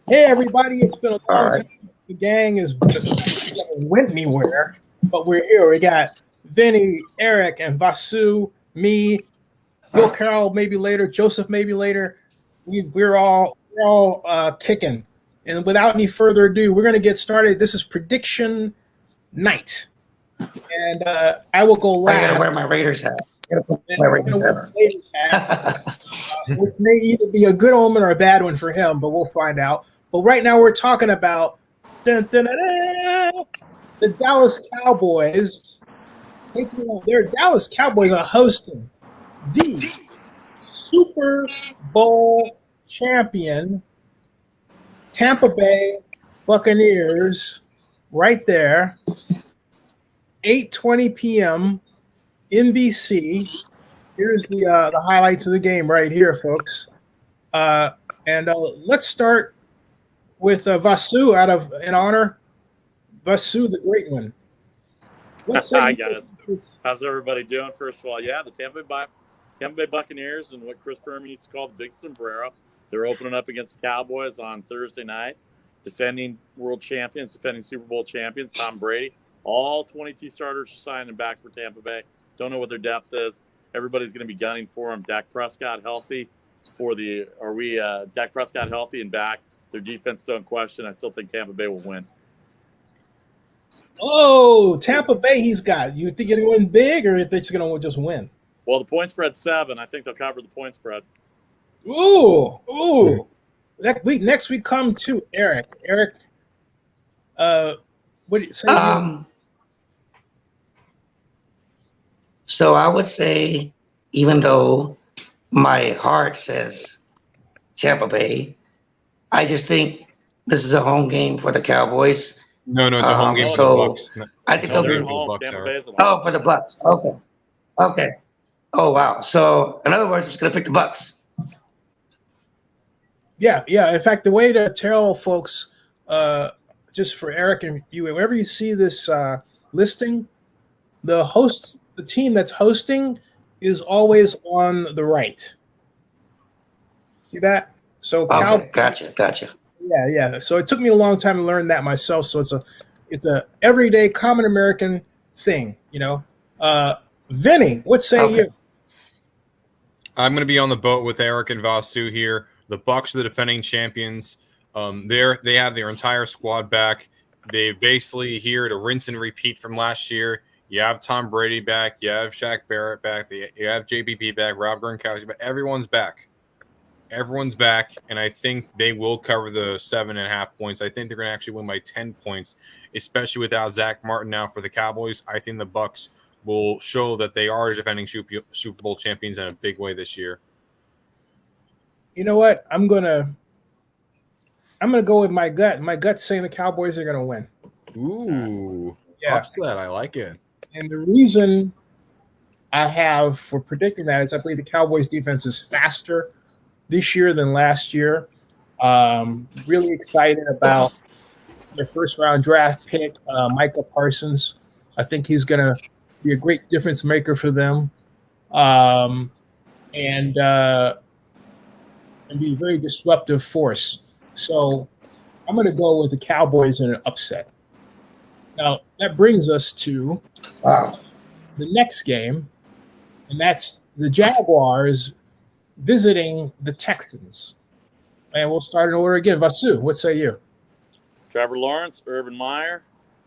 Hey, everybody, it's been a All long right. time. The gang haven't went anywhere, but we're here. We got Vinny, Eric, and Vasu, me, Will Carroll maybe later, Joseph maybe later. We're all kicking. And without any further ado, we're going to get started. This is prediction night. And I will go I gotta last. wear my Raiders hat. I gotta put And my he's going Raiders to wear hat the Raiders hat, which may either be a good omen or a bad one for him, but we'll find out. But right now we're talking about dun, dun, dun, dun, the Dallas Cowboys their Dallas Cowboys are hosting the Super Bowl champion Tampa Bay Buccaneers right there, 8:20 p.m. NBC. Here's the highlights of the game right here, folks. Uh, and let's start with Vasu out of in honor Vasu, the great one. What say Hi you? guys, how's everybody doing? First of all, yeah, the Tampa Bay Buccaneers and what Chris Berman used to call the Big Sombrero. They're opening up against the Cowboys on Thursday night, defending world champions, defending Super Bowl champions, Tom Brady. All 22 starters are signing back for Tampa Bay. Don't know what their depth is. Everybody's going to be gunning for them. Dak Prescott healthy Dak Prescott healthy and back. Their defense still in question. I still think Tampa Bay will win. Oh, Tampa Bay, he's got. You think he'll win big, or you think he's going to just win? Well, the point spread's 7. I think they'll cover the point spread. Ooh. Next we come to Eric. Eric, what do you say? So I would say, even though my heart says Tampa Bay, I just think this is a home game for the Cowboys. No, it's a home game for so the Bucks. I think No, they'll they're be. at home. Bucks Tampa are. Bay's at home. Oh, for the Bucks. Okay. Oh wow. So in other words, I'm just gonna pick the Bucks. Yeah. In fact, the way to tell folks, just for Eric and you, whenever you see this listing, the team that's hosting is always on the right. See that? So Okay, gotcha. Yeah. So it took me a long time to learn that myself. So it's a everyday common American thing, you know. Vinny, what say you? I'm going to be on the boat with Eric and Vasu here. The Bucks are the defending champions. They have their entire squad back. They're basically here to rinse and repeat from last year. You have Tom Brady back. You have Shaq Barrett back. You have JBP back. Rob Gronkowski back. Everyone's back. And I think they will cover the 7.5 points. I think they're going to actually win by 10 points, especially without Zach Martin now for the Cowboys. I think the Bucks will show that they are defending Super Bowl champions in a big way this year. You know what? I'm gonna go with my gut. My gut's saying the Cowboys are gonna win. Ooh, Yeah. Upset. I like it. And the reason I have for predicting that is I believe the Cowboys defense is faster this year than last year. Really excited about their first round draft pick, Micah Parsons. I think he's going to be a great difference maker for them, and be a very disruptive force. So I'm going to go with the Cowboys in an upset. Now that brings us to the next game, and that's the Jaguars visiting the Texans. And we'll start in order again. Vasu, what say you? Trevor Lawrence, Urban Meyer,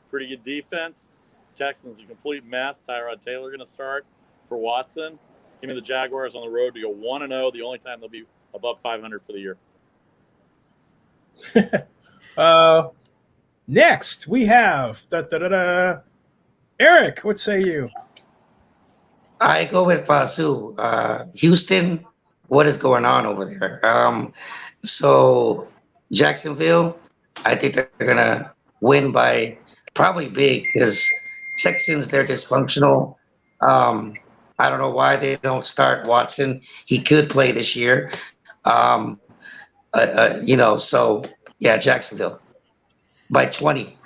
pretty good defense. Texans a complete mess. Tyrod Taylor going to start for Watson. Give me the Jaguars on the road to go 1-0. The only time they'll be above 500 for the year. Next, we have Eric, what say you? I go with Vasu. Houston, what is going on over there? So Jacksonville, I think they're gonna win by probably big because Texans, they're dysfunctional. I don't know why they don't start Watson. He could play this year. So yeah, Jacksonville by 20.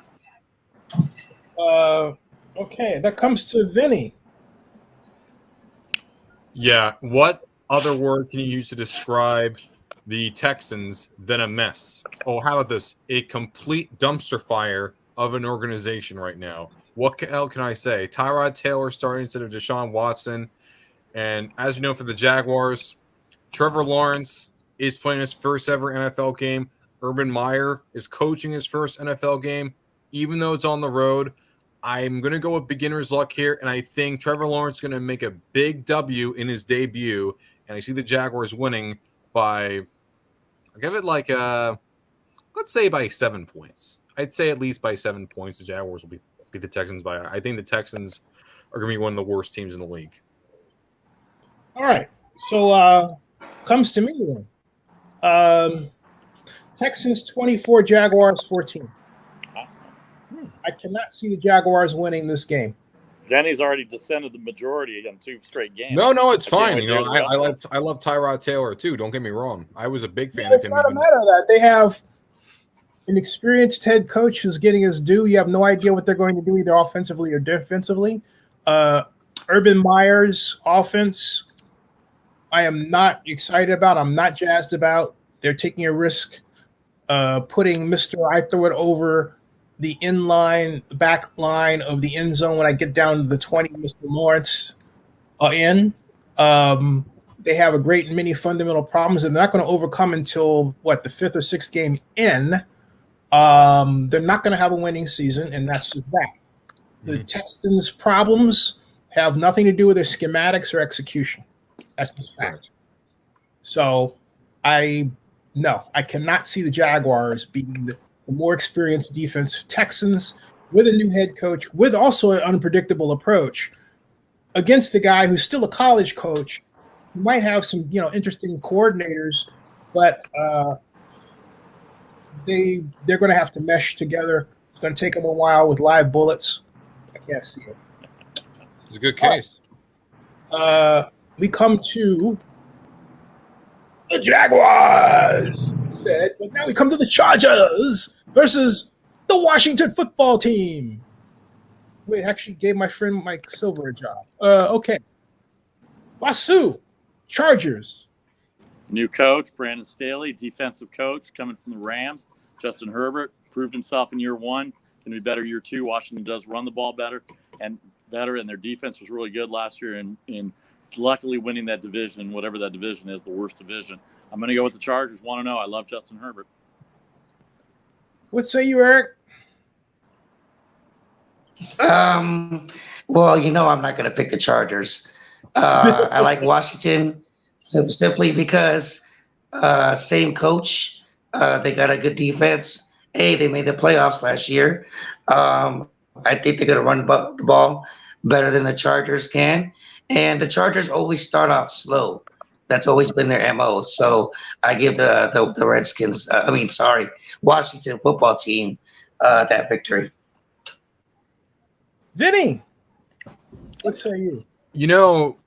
Okay, that comes to Vinny. Yeah. What other word can you use to describe the Texans than a mess. Oh, how about this? A complete dumpster fire of an organization right now. What hell can I say? Tyrod Taylor starting instead of Deshaun Watson. And as you know, for the Jaguars, Trevor Lawrence is playing his first ever NFL game. Urban Meyer is coaching his first NFL game, even though it's on the road. I'm going to go with beginner's luck here, and I think Trevor Lawrence is going to make a big W in his debut, and I see the Jaguars winning by, I'll give it like, let's say by 7 points. I'd say at least by 7 points, the Jaguars will beat the Texans by. I think the Texans are going to be one of the worst teams in the league. All right. So comes to me then. Texans 24, Jaguars 14. I cannot see the Jaguars winning this game. Zennie's already descended the majority on 2 straight games. No, it's fine. wait You know, to hear the I love Tyrod Taylor too. Don't get me wrong. I was a big fan It's of him. not a matter of that. They have an experienced head coach who's getting his due. You have no idea what they're going to do either offensively or defensively. Urban Meyer's offense, I am not excited about. I'm not jazzed about. They're taking a risk putting Mr. I throw it over the inline back line of the end zone when I get down to the 20, Mr. Lawrence in. They have a great many fundamental problems, and they're not going to overcome until the 5th or 6th game in. They're not going to have a winning season, and that's just that. The Texans' problems have nothing to do with their schematics or execution. That's just fact. So I cannot see the Jaguars beating the more experienced defense Texans with a new head coach, with also an unpredictable approach against a guy who's still a college coach, who might have some, interesting coordinators, but they're going to have to mesh together. It's going to take them a while with live bullets. I can't see it. It's a good case. We come to the Jaguars, but now we come to the Chargers versus the Washington football team. We actually gave my friend Mike Silver a job. Okay. Wasu, Chargers. New coach, Brandon Staley, defensive coach coming from the Rams. Justin Herbert proved himself in year 1. Going to be better year 2. Washington does run the ball better, and their defense was really good last year in luckily winning that division, whatever that division is, the worst division. I'm going to go with the Chargers. 1-0. I love Justin Herbert. What say you, Eric? Well, I'm not going to pick the Chargers. I like Washington simply because same coach. They got a good defense. Hey, they made the playoffs last year. I think they're going to run the ball better than the Chargers can. And the Chargers always start off slow. That's always been their MO. So I give the Redskins, Washington football team that victory. Vinny, what say you?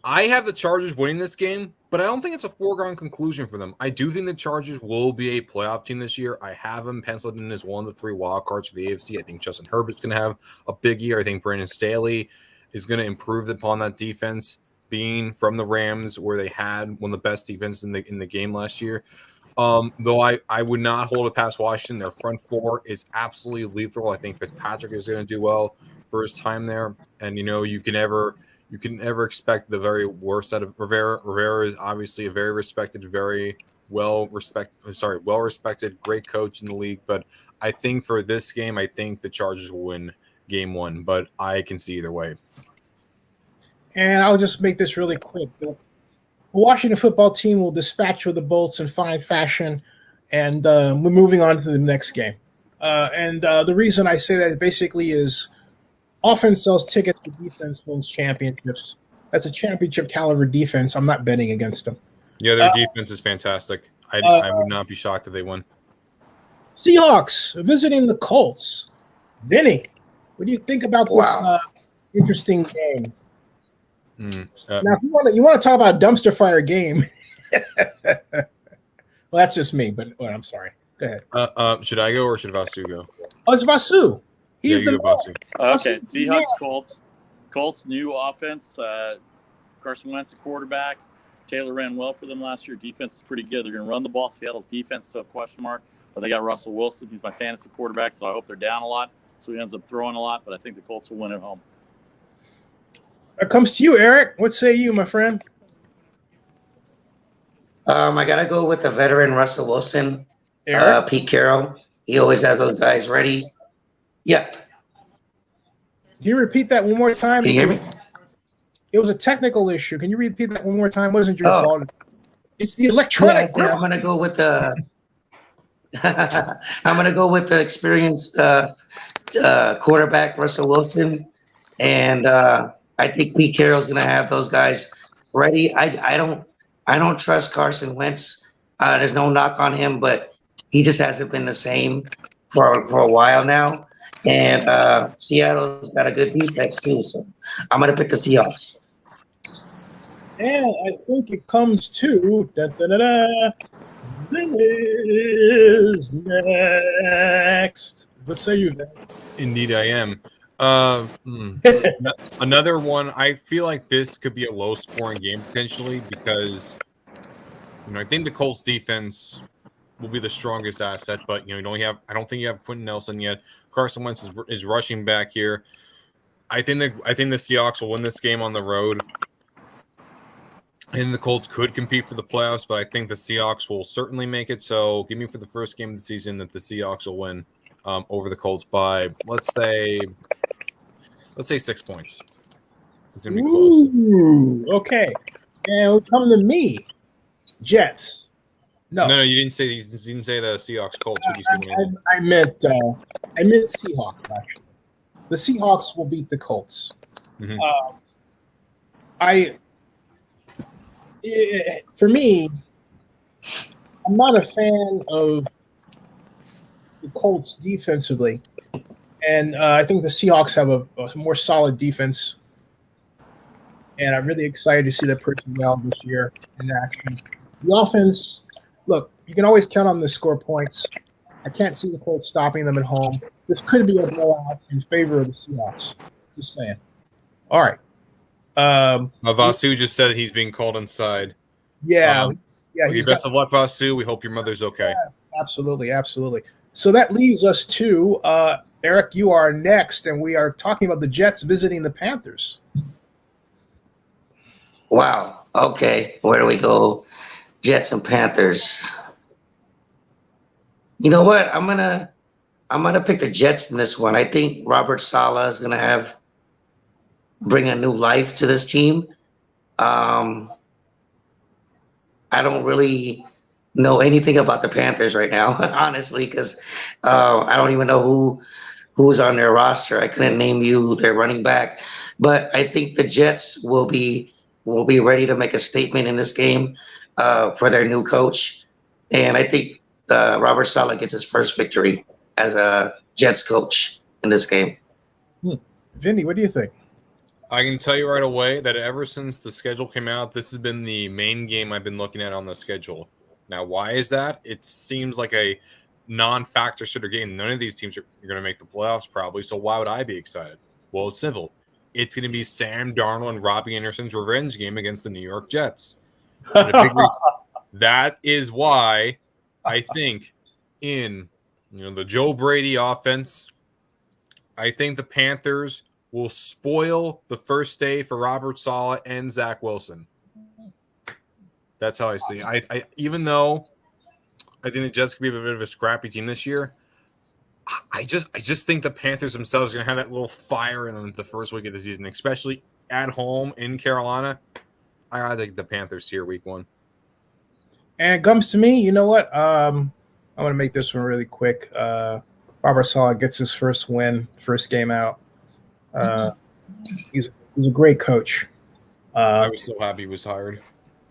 I have the Chargers winning this game, but I don't think it's a foregone conclusion for them. I do think the Chargers will be a playoff team this year. I have them penciled in as one of the 3 wild cards for the AFC. I think Justin Herbert's going to have a big year. I think Brandon Staley is going to improve upon that defense, being from the Rams, where they had one of the best defenses in the game last year. Though I would not hold it past Washington. Their front 4 is absolutely lethal. I think Fitzpatrick is going to do well for his time there. And you can never expect the very worst out of Rivera. Rivera is obviously a very respected, well-respected, great coach in the league. But I think for this game, I think the Chargers will win game 1. But I can see either way. And I'll just make this really quick. The Washington football team will dispatch with the Bolts in fine fashion, and we're moving on to the next game. The reason I say that basically is offense sells tickets, but defense wins championships. That's a championship caliber defense. I'm not betting against them. Yeah, their defense is fantastic. I would not be shocked if they won. Seahawks visiting the Colts. Vinny, what do you think about this interesting game? Now, if you want to talk about a dumpster fire game, well, that's just me. But I'm sorry. Go ahead. Should I go or should Vasu go? Oh, it's Vasu. He's the Vasu. Okay, Seahawks, Colts. Colts new offense. Carson Wentz, a quarterback. Taylor ran well for them last year. Defense is pretty good. They're going to run the ball. Seattle's defense still a question mark, but they got Russell Wilson. He's my fantasy quarterback, so I hope they're down a lot, so he ends up throwing a lot. But I think the Colts will win at home. It comes to you, Eric. What say you, my friend? I gotta go with the veteran Russell Wilson, Eric? Pete Carroll. He always has those guys ready. Yeah. Can you repeat that one more time? Can you hear me? It was a technical issue. Can you repeat that one more time? It wasn't your Oh. fault. It's the electronic. Yeah, I'm gonna go with the. I'm gonna go with the experienced quarterback Russell Wilson, and I think Pete Carroll's gonna have those guys ready. I don't trust Carson Wentz. There's no knock on him, but he just hasn't been the same for a while now. And Seattle's got a good defense too, so I'm gonna pick the Seahawks. And I think it comes to is next. What say you, man? Indeed, I am. Another one. I feel like this could be a low-scoring game potentially because I think the Colts defense will be the strongest asset, but you don't have. I don't think you have Quentin Nelson yet. Carson Wentz is rushing back here. I think the Seahawks will win this game on the road. And the Colts could compete for the playoffs, but I think the Seahawks will certainly make it. So give me for the first game of the season that the Seahawks will win over the Colts by let's say 6 points. It's gonna be close. Ooh, okay. And we come to me, Jets. No, you didn't say the Seahawks Colts. I meant Seahawks. Actually, the Seahawks will beat the Colts. Mhm. For me, I'm not a fan of the Colts defensively, and I think the Seahawks have a more solid defense. And I'm really excited to see their personnel this year in action. The offense, look, you can always count on them to score points. I can't see the Colts stopping them at home. This could be a blowout in favor of the Seahawks. Just saying. All right. Vasu just said he's being called inside. Yeah. Best of luck, Vasu. We hope your mother's okay. Yeah, absolutely. So that leaves us to Eric. You are next, and we are talking about the Jets visiting the Panthers. Wow. Okay. Where do we go? Jets and Panthers. You know what? I'm gonna pick the Jets in this one. I think Robert Saleh is gonna bring a new life to this team. I don't really know anything about the Panthers right now, honestly, because I don't even know who's on their roster. I couldn't name you their running back, but I think the Jets will be ready to make a statement in this game for their new coach, and I think Robert Saleh gets his first victory as a Jets coach in this game. Vinny, what do you think? I can tell you right away that ever since the schedule came out, this has been the main game I've been looking at on the schedule. Now, why is that? It seems like a non-factor sort of game. None of these teams are going to make the playoffs probably, so why would I be excited? Well, it's simple. It's going to be Sam Darnold and Robbie Anderson's revenge game against the New York Jets. That is why I think in the Joe Brady offense, I think the Panthers will spoil the first day for Robert Saleh and Zach Wilson. That's how I see it. I even though I think the Jets could be a bit of a scrappy team this year, I just think the Panthers themselves are going to have that little fire in them the first week of the season, especially at home in Carolina. I gotta take the Panthers here week 1. And it comes to me, you know what? I'm going to make this one really quick. Robert Saleh gets his first win, first game out. He's a great coach. I was so happy he was hired.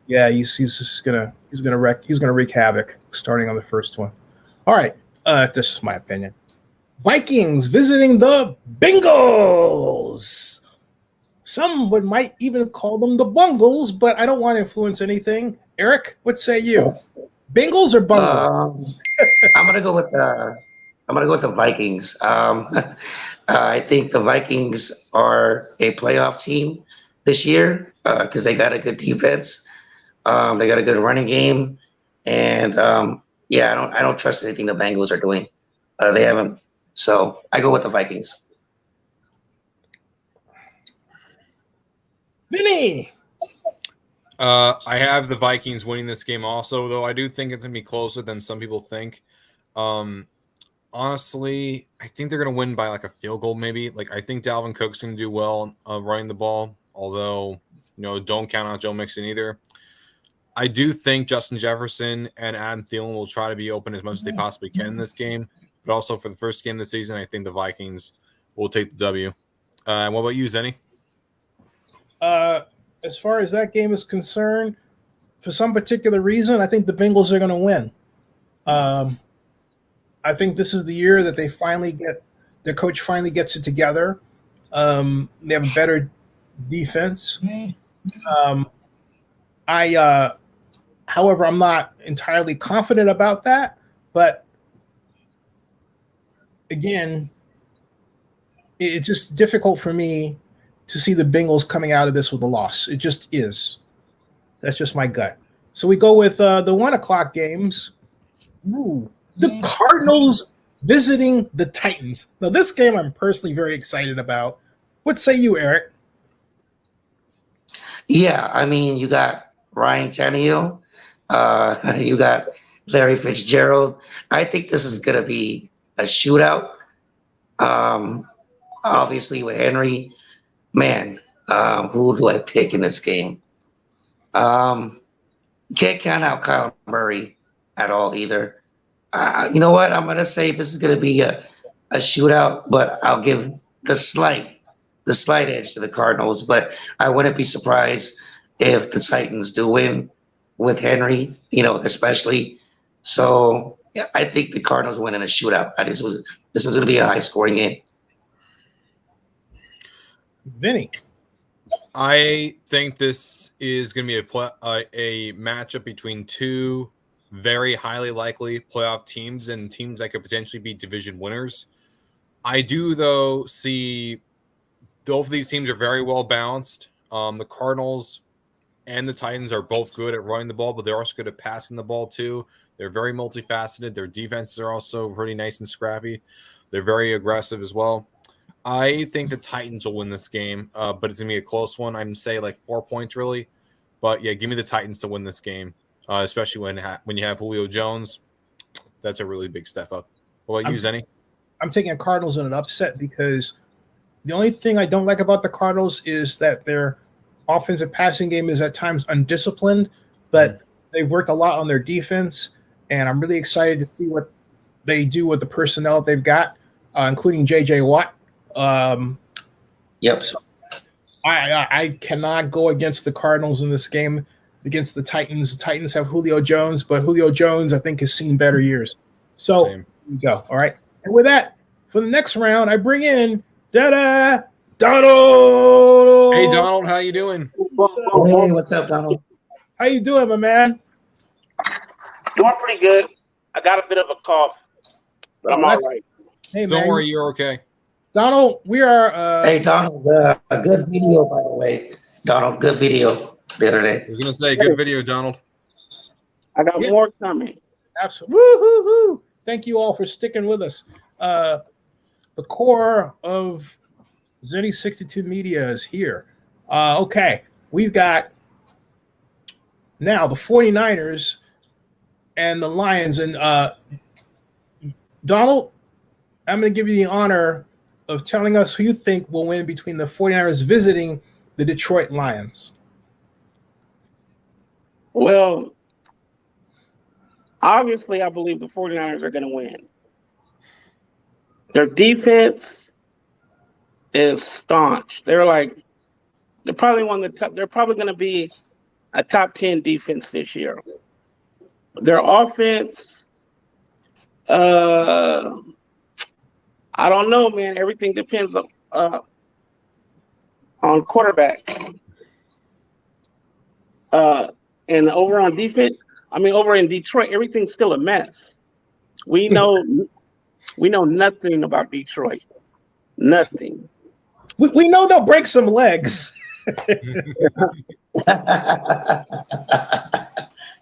Yeah, he's gonna wreak havoc starting on the first one. All right, this is my opinion. Vikings visiting the Bengals. Some might even call them the Bungles, but I don't want to influence anything. Eric, what say you? Bengals or Bungles? I'm gonna go with the Vikings. I think the Vikings are a playoff team this year because they got a good defense. They got a good running game, and yeah, I don't trust anything the Bengals are doing. They haven't, so I go with the Vikings. Vinny. I have the Vikings winning this game also, though I do think it's gonna be closer than some people think. Honestly, I think they're gonna win by like a field goal, maybe. Like I think Dalvin Cook's gonna do well running the ball, although don't count out Joe Mixon either. I do think Justin Jefferson and Adam Thielen will try to be open as much as they possibly can in this game, but also for the first game of the season, I think the Vikings will take the W. What about you, Zenny? As far as that game is concerned, for some particular reason, I think the Bengals are going to win. I think this is the year that they the coach finally gets it together. They have a better defense. However, I'm not entirely confident about that. But again, it's just difficult for me to see the Bengals coming out of this with a loss. It just is. That's just my gut. So we go with the 1:00 games. Ooh, the Cardinals visiting the Titans. Now, this game I'm personally very excited about. What say you, Eric? Yeah, I mean, you got Ryan Tannehill, you got Larry Fitzgerald. I think this is going to be a shootout. Obviously, with Henry, man, who do I pick in this game? Can't count out Kyle Murray at all either. You know what? I'm going to say this is going to be a shootout, but I'll give the slight edge to the Cardinals. But I wouldn't be surprised if the Titans do win with Henry, especially. So yeah, I think the Cardinals win in a shootout. This was going to be a high scoring game. Vinny. I think this is going to be a matchup between two very highly likely playoff teams and teams that could potentially be division winners. I do, though, see both of these teams are very well balanced. The Cardinals and the Titans are both good at running the ball, but they're also good at passing the ball, too. They're very multifaceted. Their defenses are also pretty nice and scrappy. They're very aggressive as well. I think the Titans will win this game, but it's going to be a close one. I'm going to say like 4 points, really. But, yeah, give me the Titans to win this game, especially when you have Julio Jones. That's a really big step up. What about you, Zenny? I'm taking the Cardinals in an upset because the only thing I don't like about the Cardinals is that their offensive passing game is at times undisciplined, but they've worked a lot on their defense, and I'm really excited to see what they do with the personnel that they've got, including J.J. Watt. Yep. So I cannot go against the Cardinals in this game against the Titans. The Titans have Julio Jones, but Julio Jones, I think, has seen better years. So here you go. All right. And with that, for the next round, I bring in Donald. Hey, Donald, how you doing? Hey, what's up, Donald? How you doing, my man? Doing pretty good. I got a bit of a cough, but I'm all right. Hey, Don't man. worry, you're okay. Donald, we are. Hey, Donald, a good video, by the way. Donald, good video the other day. I was going to say, good video, Donald. I got more coming. Absolutely. Woo-hoo-hoo. Thank you all for sticking with us. The core of Zennie62 Media is here. Okay, we've got now the 49ers and the Lions. And Donald, I'm going to give you the honor of telling us who you think will win between the 49ers visiting the Detroit Lions. Well, obviously, I believe the 49ers are going to win. Their defense is staunch. They're probably they're probably going to be a top 10 defense this year. Their offense, I don't know, man. Everything depends on quarterback. And over on defense, over in Detroit, everything's still a mess. We know nothing about Detroit. Nothing. We know they'll break some legs.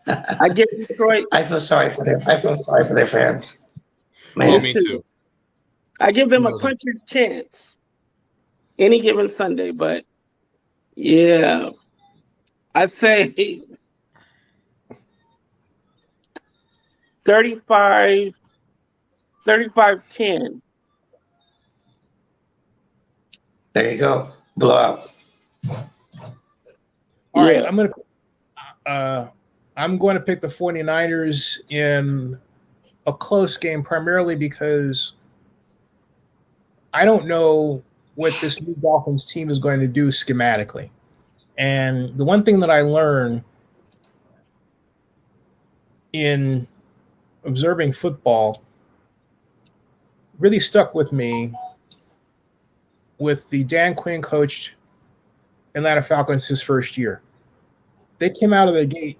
I give Detroit. I feel sorry for them. I feel sorry for their fans. Well, Man, me too. I give them a puncher's chance any given Sunday, but yeah, I say 35, 35-10. there you go. Blowout. All right, Yeah. I'm going to pick the 49ers in a close game, primarily because I don't know what this new Dolphins team is going to do schematically. And the one thing that I learned in observing football really stuck with me with the Dan Quinn coached Atlanta Falcons his first year. They came out of the gate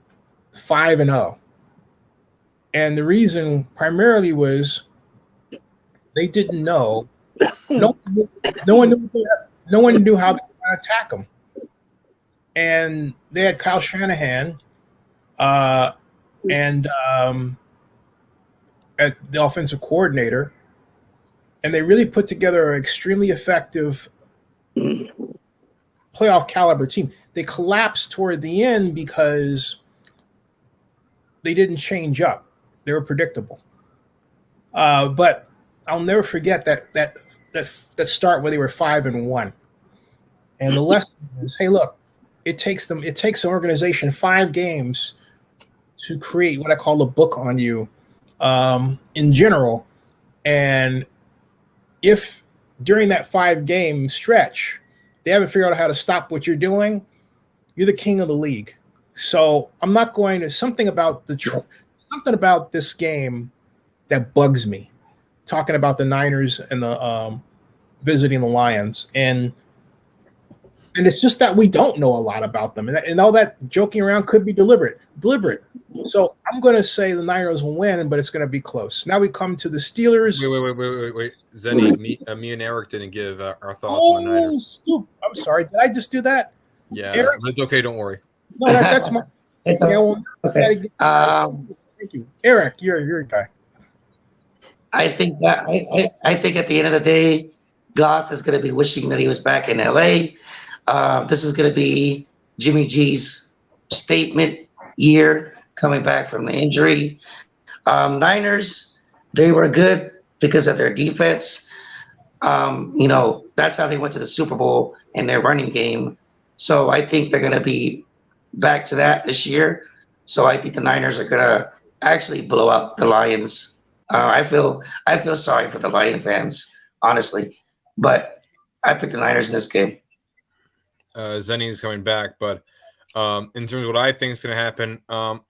5-0. And the reason primarily was they didn't know. No one knew how they were going to attack them. And they had Kyle Shanahan and at the offensive coordinator, and they really put together an extremely effective playoff caliber team. They collapsed toward the end because they didn't change up. They were predictable. But I'll never forget that start where they were 5-1. And the lesson is, hey, look, it takes an organization 5 games to create what I call a book on you in general. And if during that 5-game stretch, they haven't figured out how to stop what you're doing, you're the king of the league. So I'm not going to something about this game that bugs me. Talking about the Niners and the visiting the Lions, and it's just that we don't know a lot about them, and all that joking around could be deliberate. So I'm going to say the Niners will win, but it's going to be close. Now we come to the Steelers. Wait. Zennie, me and Eric didn't give our thoughts on the Niners. I'm sorry. Did I just do that? Yeah, Eric? it's okay. Don't worry. No, that's my. It's Okay. Thank you, Eric. You're a guy. I think that I think at the end of the day, Goff is going to be wishing that he was back in LA. This is going to be Jimmy G's statement year coming back from the injury. Niners, they were good because of their defense. That's how they went to the Super Bowl in their running game. So I think they're going to be back to that this year. So I think the Niners are going to actually blow up the Lions. I feel sorry for the Lion fans, honestly, but I picked the Niners in this game. Zennie is coming back, but in terms of what I think is going to happen,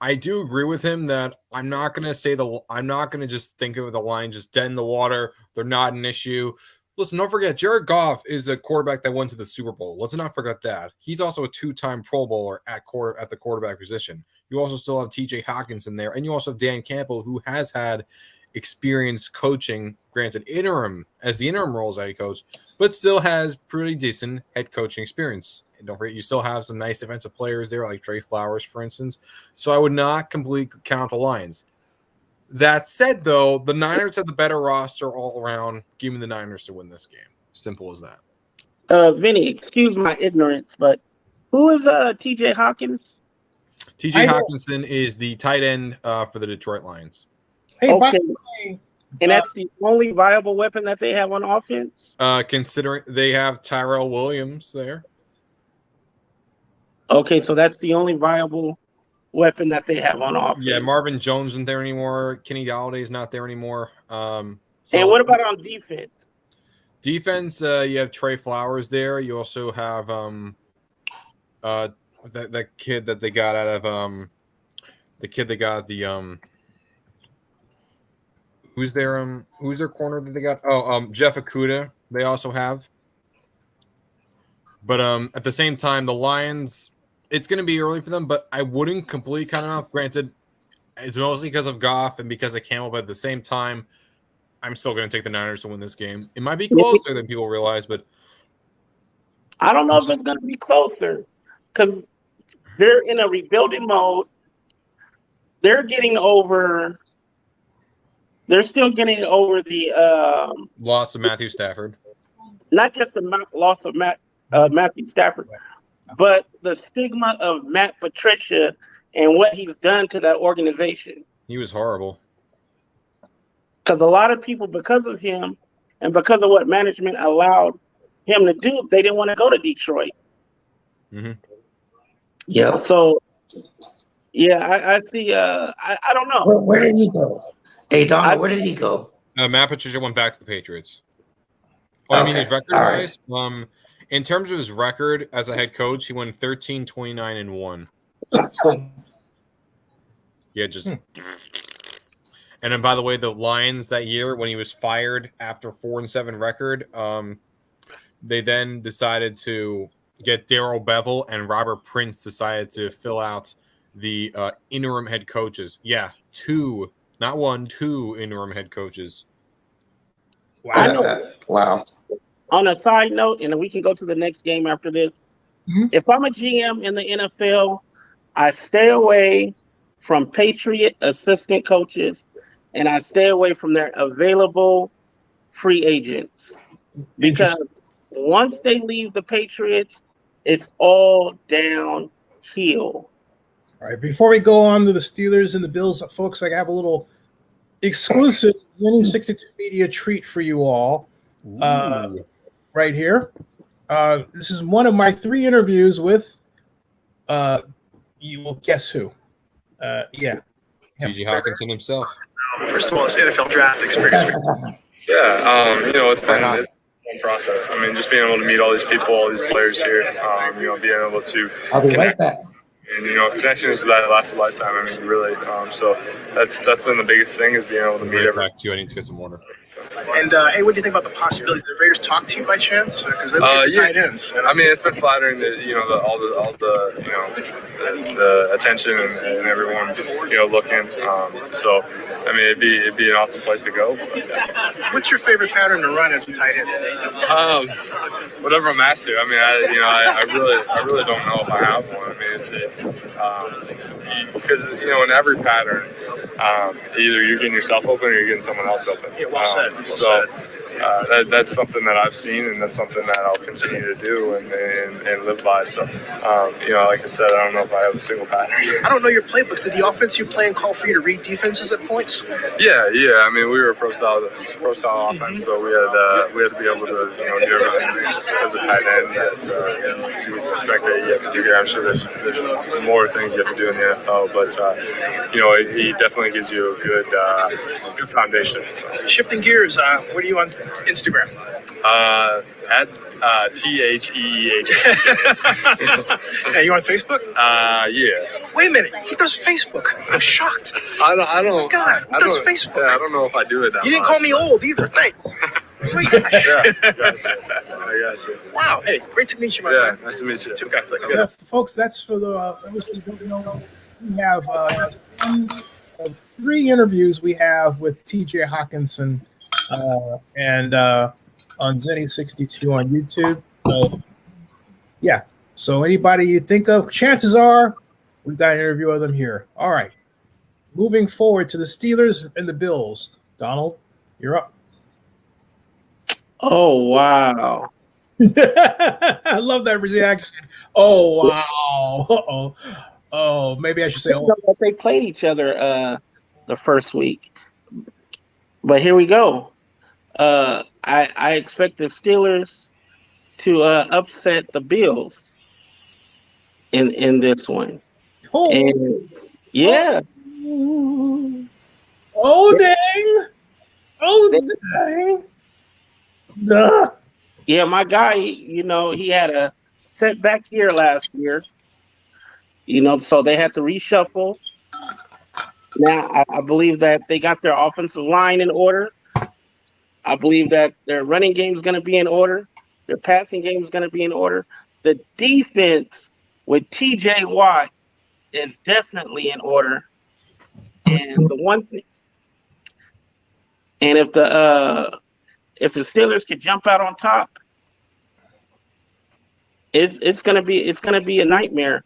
I do agree with him that I'm not going to just think of the Lions just dead in the water. They're not an issue. Listen, don't forget, Jared Goff is a quarterback that went to the Super Bowl. Let's not forget that. He's also a 2-time Pro Bowler at the quarterback position. You also still have TJ Hawkinson there, and you also have Dan Campbell, who has had experience coaching, granted as the interim role as head coach, but still has pretty decent head coaching experience. And don't forget, you still have some nice defensive players there, like Trey Flowers, for instance. So I would not completely count the Lions. That said, though, the Niners have the better roster all around. Give me the Niners to win this game. Simple as that. Vinny, excuse my ignorance, but who is TJ Hawkins? TJ Hawkinson is the tight end for the Detroit Lions. Hey, Okay. by the way, And that's the only viable weapon that they have on offense? Considering they have Tyrell Williams there. Okay, so that's the only viable weapon that they have on offense. Yeah, Marvin Jones isn't there anymore. Kenny Galladay's not there anymore. And what about on defense? Defense, you have Trey Flowers there. You also have that kid that they got out of who's their corner that they got? Jeff Okudah. They also have. But at the same time, the Lions, it's going to be early for them, but I wouldn't completely count them out. Granted, it's mostly because of Goff and because of Campbell, but at the same time, I'm still going to take the Niners to win this game. It might be closer than people realize, but I don't know if it's going to be closer because They're in a rebuilding mode. They're getting over. They're still getting over the Loss of Matthew Stafford. not just the loss of Matthew Stafford, but the stigma of Matt Patricia and what he's done to that organization. He was horrible. Because a lot of people, because of him and because of what management allowed him to do, they didn't want to go to Detroit. Mm-hmm. Yep. So, yeah, I see. I don't know. Where did he go? Hey, Donald, where did he go? Matt Patricia went back to the Patriots. Oh, I mean, his record wise, in terms of his record as a head coach, he went 13, 29, and 1. Yeah, just. And then, by the way, the Lions that year, when he was fired after 4-7 record, they then decided to get Darrell Bevell, and Robert Prince decided to fill out the interim head coaches. Yeah, 2, not 1, 2 interim head coaches. Wow. Wow. On a side note, and we can go to the next game after this. Mhm. If I'm a GM in the NFL, I stay away from Patriot assistant coaches, and I stay away from their available free agents. Because once they leave the Patriots, it's all downhill. All right, before we go on to the Steelers and the Bills, folks, I have a little exclusive Zennie62 media treat for you all right here. This is one of my 3 interviews with, you will guess who. Yeah. T.J. Hawkinson himself. First of all, this NFL draft experience. Yeah, it's been a process. I mean, just being able to meet all these people, all these players here, being able to I'll be connect. right back. And, connections that last a lifetime. I mean, really. So that's been the biggest thing is being able to meet everyone. Back to you. I need to get some water. And hey, what do you think about the possibility that the Raiders talk to you by chance? Because they're looking for tight ends. I mean, it's been flattering that all the the attention and everyone looking. So I mean, it'd be an awesome place to go. What's your favorite pattern to run as a tight end? Whatever I'm asked to. I mean, I really don't know if I have one. I mean, it's because in every pattern, either you're getting yourself open or you're getting someone else open. Yeah, well said. That's something that I've seen, and that's something that I'll continue to do and live by. So, like I said, I don't know if I have a single pattern. I don't know your playbook. Did the offense you play call for you to read defenses at points? Yeah. I mean, we were a pro style offense, so we had to be able to do everything as a tight end that you would suspect that you have to do here. I'm sure there's more things you have to do in the NFL, but he definitely gives you a good foundation. So. Shifting gears, what are you on Instagram? At THEEH. Hey, you on Facebook? Yeah. Wait a minute, he does Facebook. I'm shocked. I don't. God, who does Facebook? Yeah, I don't know if I do it that You didn't much. call me old either. Thanks. Yeah, I got you. Wow. Hey, great to meet you, my Yeah, friend. nice to meet you. Two guys. So, folks, that's for the those who don't know. We have 1 of 3 interviews we have with T.J. Hawkinson and on Zennie62 on YouTube. So, yeah. So anybody you think of, chances are we've got an interview of them here. All right. Moving forward to the Steelers and the Bills. Donald, you're up. Oh, wow. I love that reaction. Oh, wow. Oh, maybe I should say, oh. They played each other the first week. But here we go. I expect the Steelers to upset the Bills in this one. Oh. And yeah. Oh, dang. Oh, dang. Duh. Yeah, my guy, he had a setback year last year. So they had to reshuffle. Now, I believe that they got their offensive line in order. I believe that their running game is going to be in order. Their passing game is going to be in order. The defense with T.J. Watt is definitely in order. And the one thing, and if the Steelers could jump out on top, it's gonna be a nightmare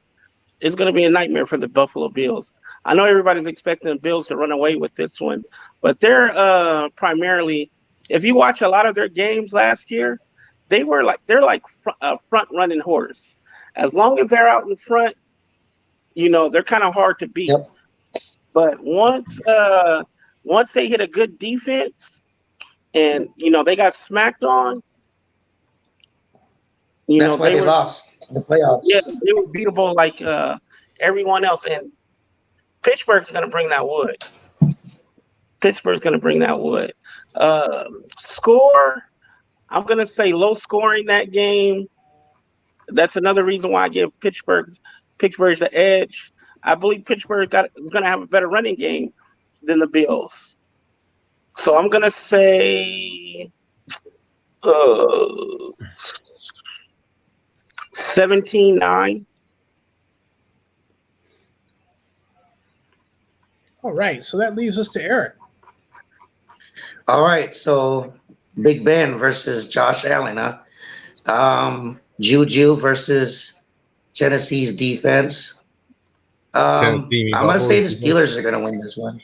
it's going to be a nightmare for the Buffalo Bills. I know everybody's expecting the Bills to run away with this one, but they're primarily, if you watch a lot of their games last year, they're like a front running horse. As long as they're out in front, they're kind of hard to beat. Yep. But once they hit a good defense and they got smacked on, That's why they lost the playoffs. Yeah, they were beatable like everyone else, and Pittsburgh's going to bring that wood. Score, I'm going to say low scoring that game. That's another reason why I give Pittsburgh's the edge. I believe Pittsburgh is going to have a better running game than the Bills. So I'm going to say 17-9. All right, so that leaves us to Eric. All right, so Big Ben versus Josh Allen, huh? Juju versus Tennessee's defense. I'm going to say the Steelers are going to win this one.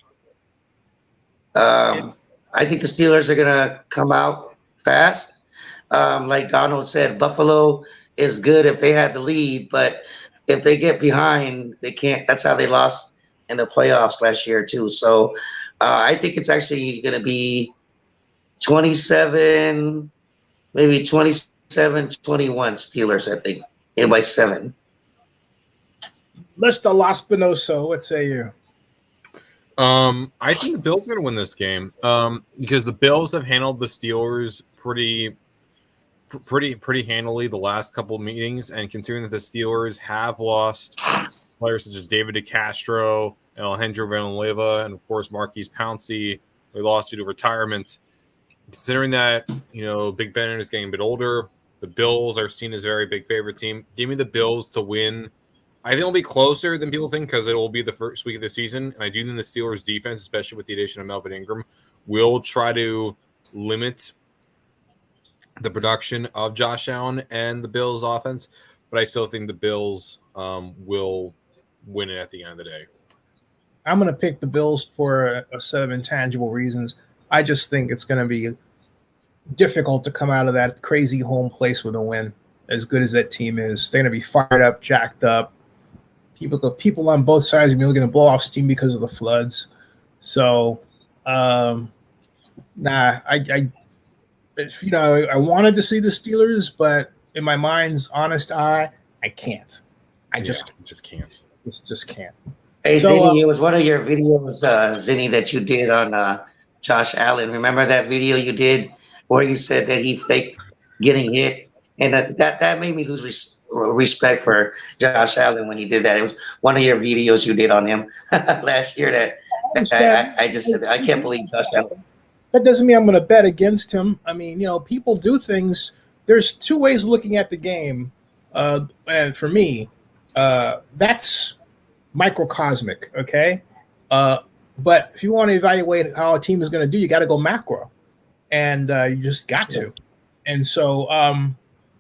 I think the Steelers are going to come out fast. Like Donald said, Buffalo is good if they had the lead, but if they get behind, they can't. That's how they lost in the playoffs last year too. So I think it's actually going to be 27, maybe 27-21 Steelers, I think, by 7. Mr. Laspinoso, what say you? I think the Bills are going to win this game because the Bills have handled the Steelers pretty handily the last couple of meetings, and considering that the Steelers have lost players such as David DeCastro, Alejandro Villanueva, and of course Marquise Pouncey, they lost due to retirement. Considering that Big Ben is getting a bit older, the Bills are seen as a very big favorite team. Give me the Bills to win. I think it'll be closer than people think because it will be the first week of the season, and I do think the Steelers' defense, especially with the addition of Melvin Ingram, will try to limit the production of Josh Allen and the Bills' offense. But I still think the Bills will win it at the end of the day. I'm going to pick the Bills for a set of intangible reasons. I just think it's going to be difficult to come out of that crazy home place with a win. As good as that team is, they're going to be fired up, jacked up. People on both sides are going to blow off steam because of the floods. So, I wanted to see the Steelers, but in my mind's honest eye, I can't. I just can't. Just can't. Hey, so, Zennie, it was one of your videos, Zennie, that you did on Josh Allen. Remember that video you did where you said that he faked getting hit? And that made me lose respect for Josh Allen when he did that. It was one of your videos you did on him last year that I just said, I can't believe Josh Allen. That doesn't mean I'm going to bet against him. I mean, people do things. There's two ways of looking at the game. And for me, that's microcosmic, okay? But if you want to evaluate how a team is going to do, you got to go macro. And you just got to. And so,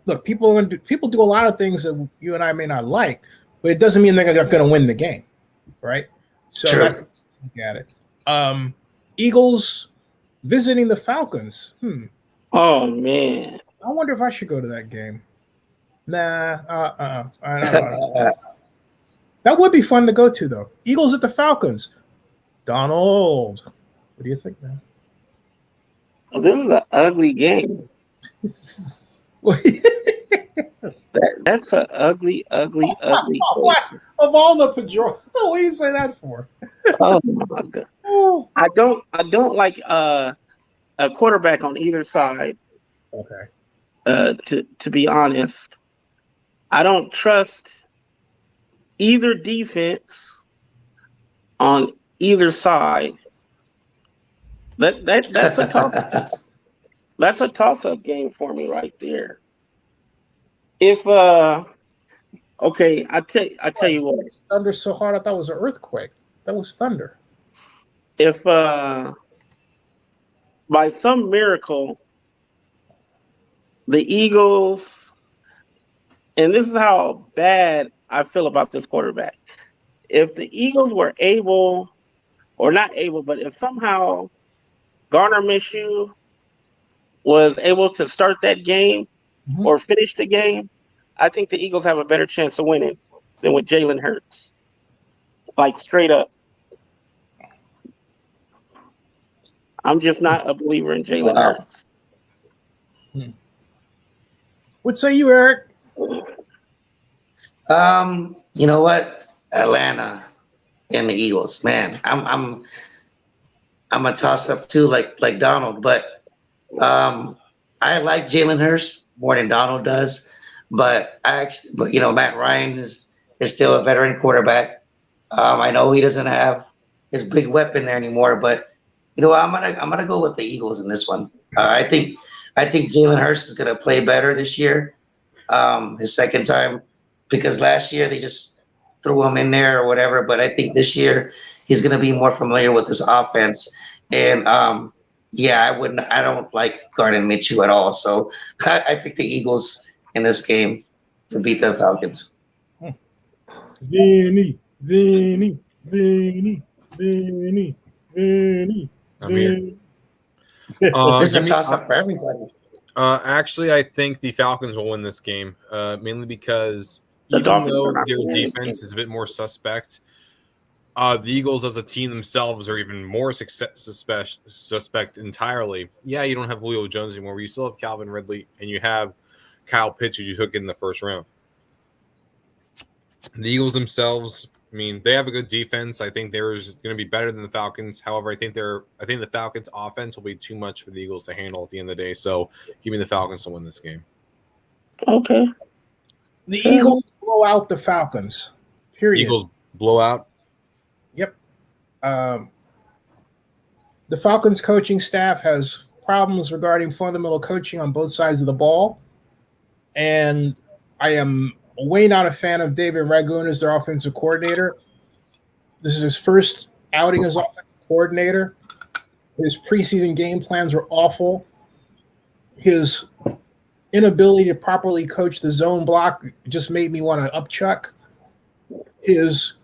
look, people do a lot of things that you and I may not like, but it doesn't mean they're going to win the game, right? So that's look at it. Eagles visiting the Falcons. Oh man, I wonder if I should go to that game. Nah, that would be fun to go to though. Eagles at the Falcons. Donald, what do you think, man? This is an ugly game. That's an ugly game. Of all the pejorative, what do you say that for? Oh my god! I don't like a quarterback on either side. Okay. To be honest, I don't trust either defense on either side. That's a tough. That's a toss-up game for me right there. If okay, I tell you what. Thunder so hard I thought it was an earthquake. That was thunder. If by some miracle the Eagles, and this is how bad I feel about this quarterback. If the Eagles were able, or not able, but if somehow Garner Minshew was able to start that game Mhm. or finish the game, I think the Eagles have a better chance of winning than with Jalen Hurts. Like straight up. I'm just not a believer in Jalen Wow. Hurts. What say you, Eric? You know what? Atlanta and the Eagles. Man, I'm a toss up too, like Donald, but I like Jalen Hurts more than Donald does. But Matt Ryan is still a veteran quarterback. I know he doesn't have his big weapon there anymore, but I'm gonna go with the Eagles in this one. I think Jalen Hurts is gonna play better this year, his second time, because last year they just threw him in there or whatever. But I think this year he's gonna be more familiar with his offense, and yeah, I don't like Gardner Minshew at all. So I picked the Eagles in this game to beat the Falcons. Vinny, Vinny, Vinny, Vinny, Vinny. I'm here. This is a Give me- toss up for everybody. Actually, I think the Falcons will win this game, mainly because The even Dolphins though are not their winning this defense game. is a bit more suspect, the Eagles as a team themselves are even more suspect entirely. Yeah, you don't have Julio Jones anymore, but you still have Calvin Ridley, and you have Kyle Pitts, who you took in the first round. The Eagles themselves, I mean, they have a good defense. I think they're going to be better than the Falcons. However, I think the Falcons' offense will be too much for the Eagles to handle at the end of the day. So, give me the Falcons to win this game. Okay. The Eagles blow out the Falcons. Period. Eagles blowout. Yep. The Falcons coaching staff has problems regarding fundamental coaching on both sides of the ball. And I am way not a fan of David Ragoon as their offensive coordinator. This is his first outing as offensive coordinator. His preseason game plans were awful. His inability to properly coach the zone block just made me want to upchuck. His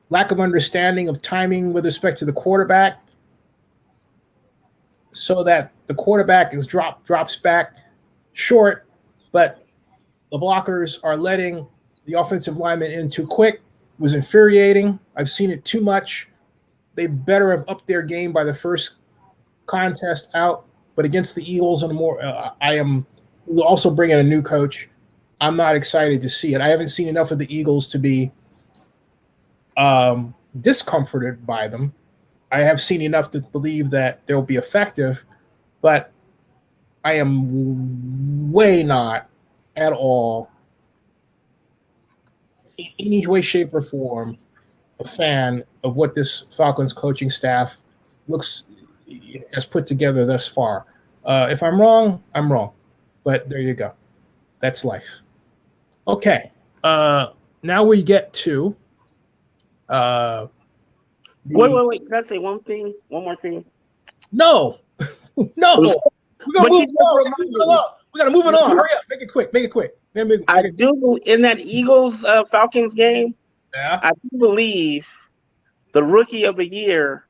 lack of understanding of timing with respect to the quarterback, so that the quarterback is drops back short, but the blockers are letting the offensive lineman in too quick. It was infuriating. I've seen it too much. They better have upped their game by the first contest out. But against the Eagles and more, I am also bringing a new coach. I'm not excited to see it. I haven't seen enough of the Eagles to be discomforted by them. I have seen enough to believe that they'll be effective, but I am way not at all, in any way, shape, or form, a fan of what this Falcons coaching staff has put together thus far. If I'm wrong, I'm wrong. But there you go. That's life. Okay. Now we get to Wait. Can I say one more thing? No. No. We're gonna move on. We gotta move it on. Hurry up. Make it quick. I do in that Eagles Falcons game. Yeah. I do believe the rookie of the year,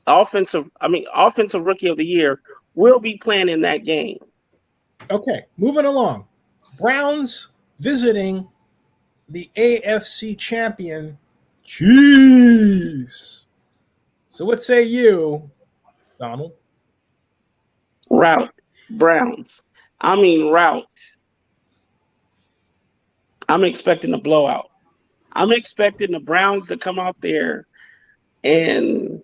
offensive rookie of the year, will be playing in that game. Okay, moving along. Browns visiting the AFC champion Chiefs. So what say you, Donald? Route Browns. Route. I'm expecting a blowout. I'm expecting the Browns to come out there and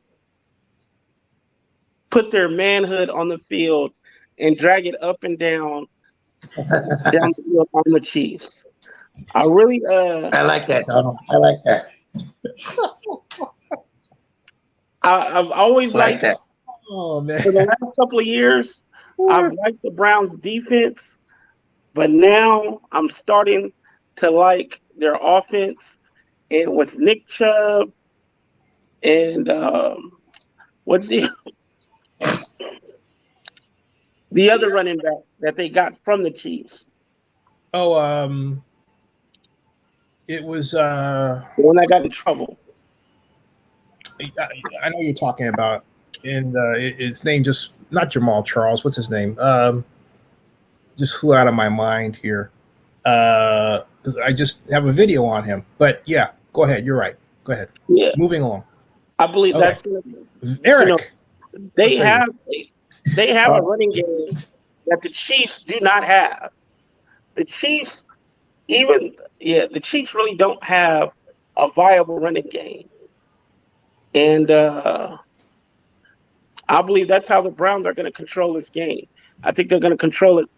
put their manhood on the field and drag it up and down the field on the Chiefs. I really I like that, Donald. I like that. I've always I like liked that. Oh man. for the last couple of years, I've liked the Browns defense, but now I'm starting to like their offense, and with Nick Chubb and what's the other running back that they got from the Chiefs? Oh, It was The one that got in trouble. I know you're talking about, and his name just not Jamal Charles. What's his name? Just flew out of my mind here. 'Cause I just have a video on him. But yeah, go ahead. You're right. Go ahead. Yeah, Moving along. I believe Okay. that's Eric. they Let's have a running game that the Chiefs do not have. The Chiefs the Chiefs really don't have a viable running game. And I believe that's how the Browns are going to control this game. I think they're going to control it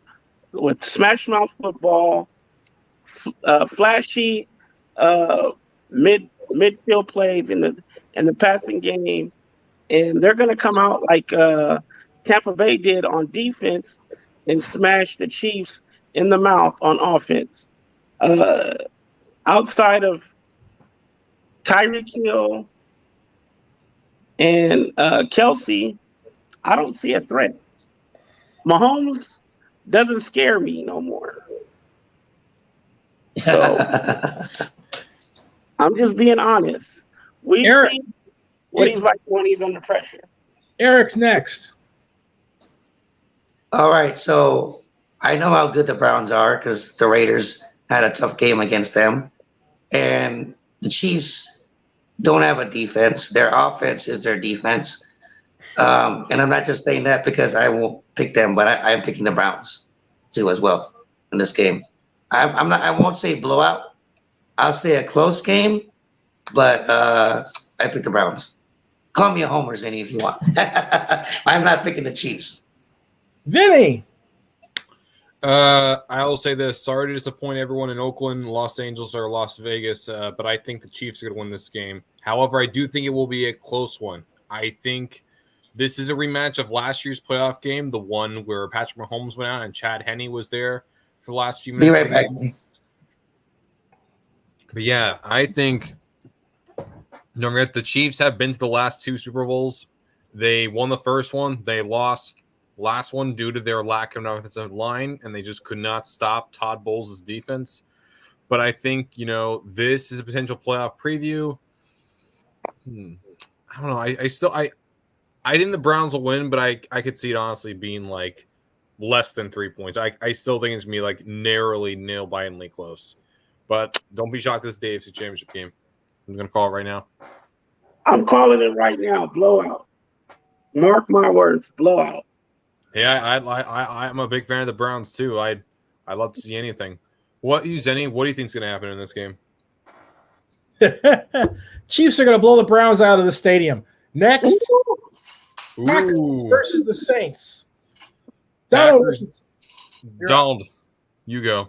with smash mouth football, flashy midfield plays in the passing game, and they're going to come out like Tampa Bay did on defense and smash the Chiefs in the mouth on offense. Outside of Tyreek Hill and Kelsey, I don't see a threat. Mahomes doesn't scare me no more. So I'm just being honest. We've Eric, seen what he's like when he's under pressure. Eric's next. All right, so I know how good the Browns are because the Raiders had a tough game against them, and the Chiefs don't have a defense. Their offense is their defense. And I'm not just saying that because I won't pick them, but I'm picking the Browns too as well in this game. I won't say blowout. I'll say a close game, but I pick the Browns. Call me a homer, Zennie, if you want. I'm not picking the Chiefs. Vinny. I will say this. Sorry to disappoint everyone in Oakland, Los Angeles, or Las Vegas, but I think the Chiefs are going to win this game. However, I do think it will be a close one. I think this is a rematch of last year's playoff game, the one where Patrick Mahomes went out and Chad Henne was there for the last few minutes. Be right back. But yeah, I think don't forget the Chiefs have been to the last two Super Bowls. They won the first one. They lost last one due to their lack of an offensive line, and they just could not stop Todd Bowles' defense. But I think, this is a potential playoff preview. I don't know. I think the Browns will win, but I could see it honestly being like less than 3 points. I still think it's going to be like narrowly, nail-bitingly close. But don't be shocked this day if it's a championship game. I'm going to call it right now. I'm calling it right now. Blowout. Mark my words. Blowout. Yeah, I'm a big fan of the Browns too. I'd love to see anything. Zennie? What do you think is going to happen in this game? Chiefs are going to blow the Browns out of the stadium. Next, Ooh. Packers versus the Saints. Packers. Donald, you go.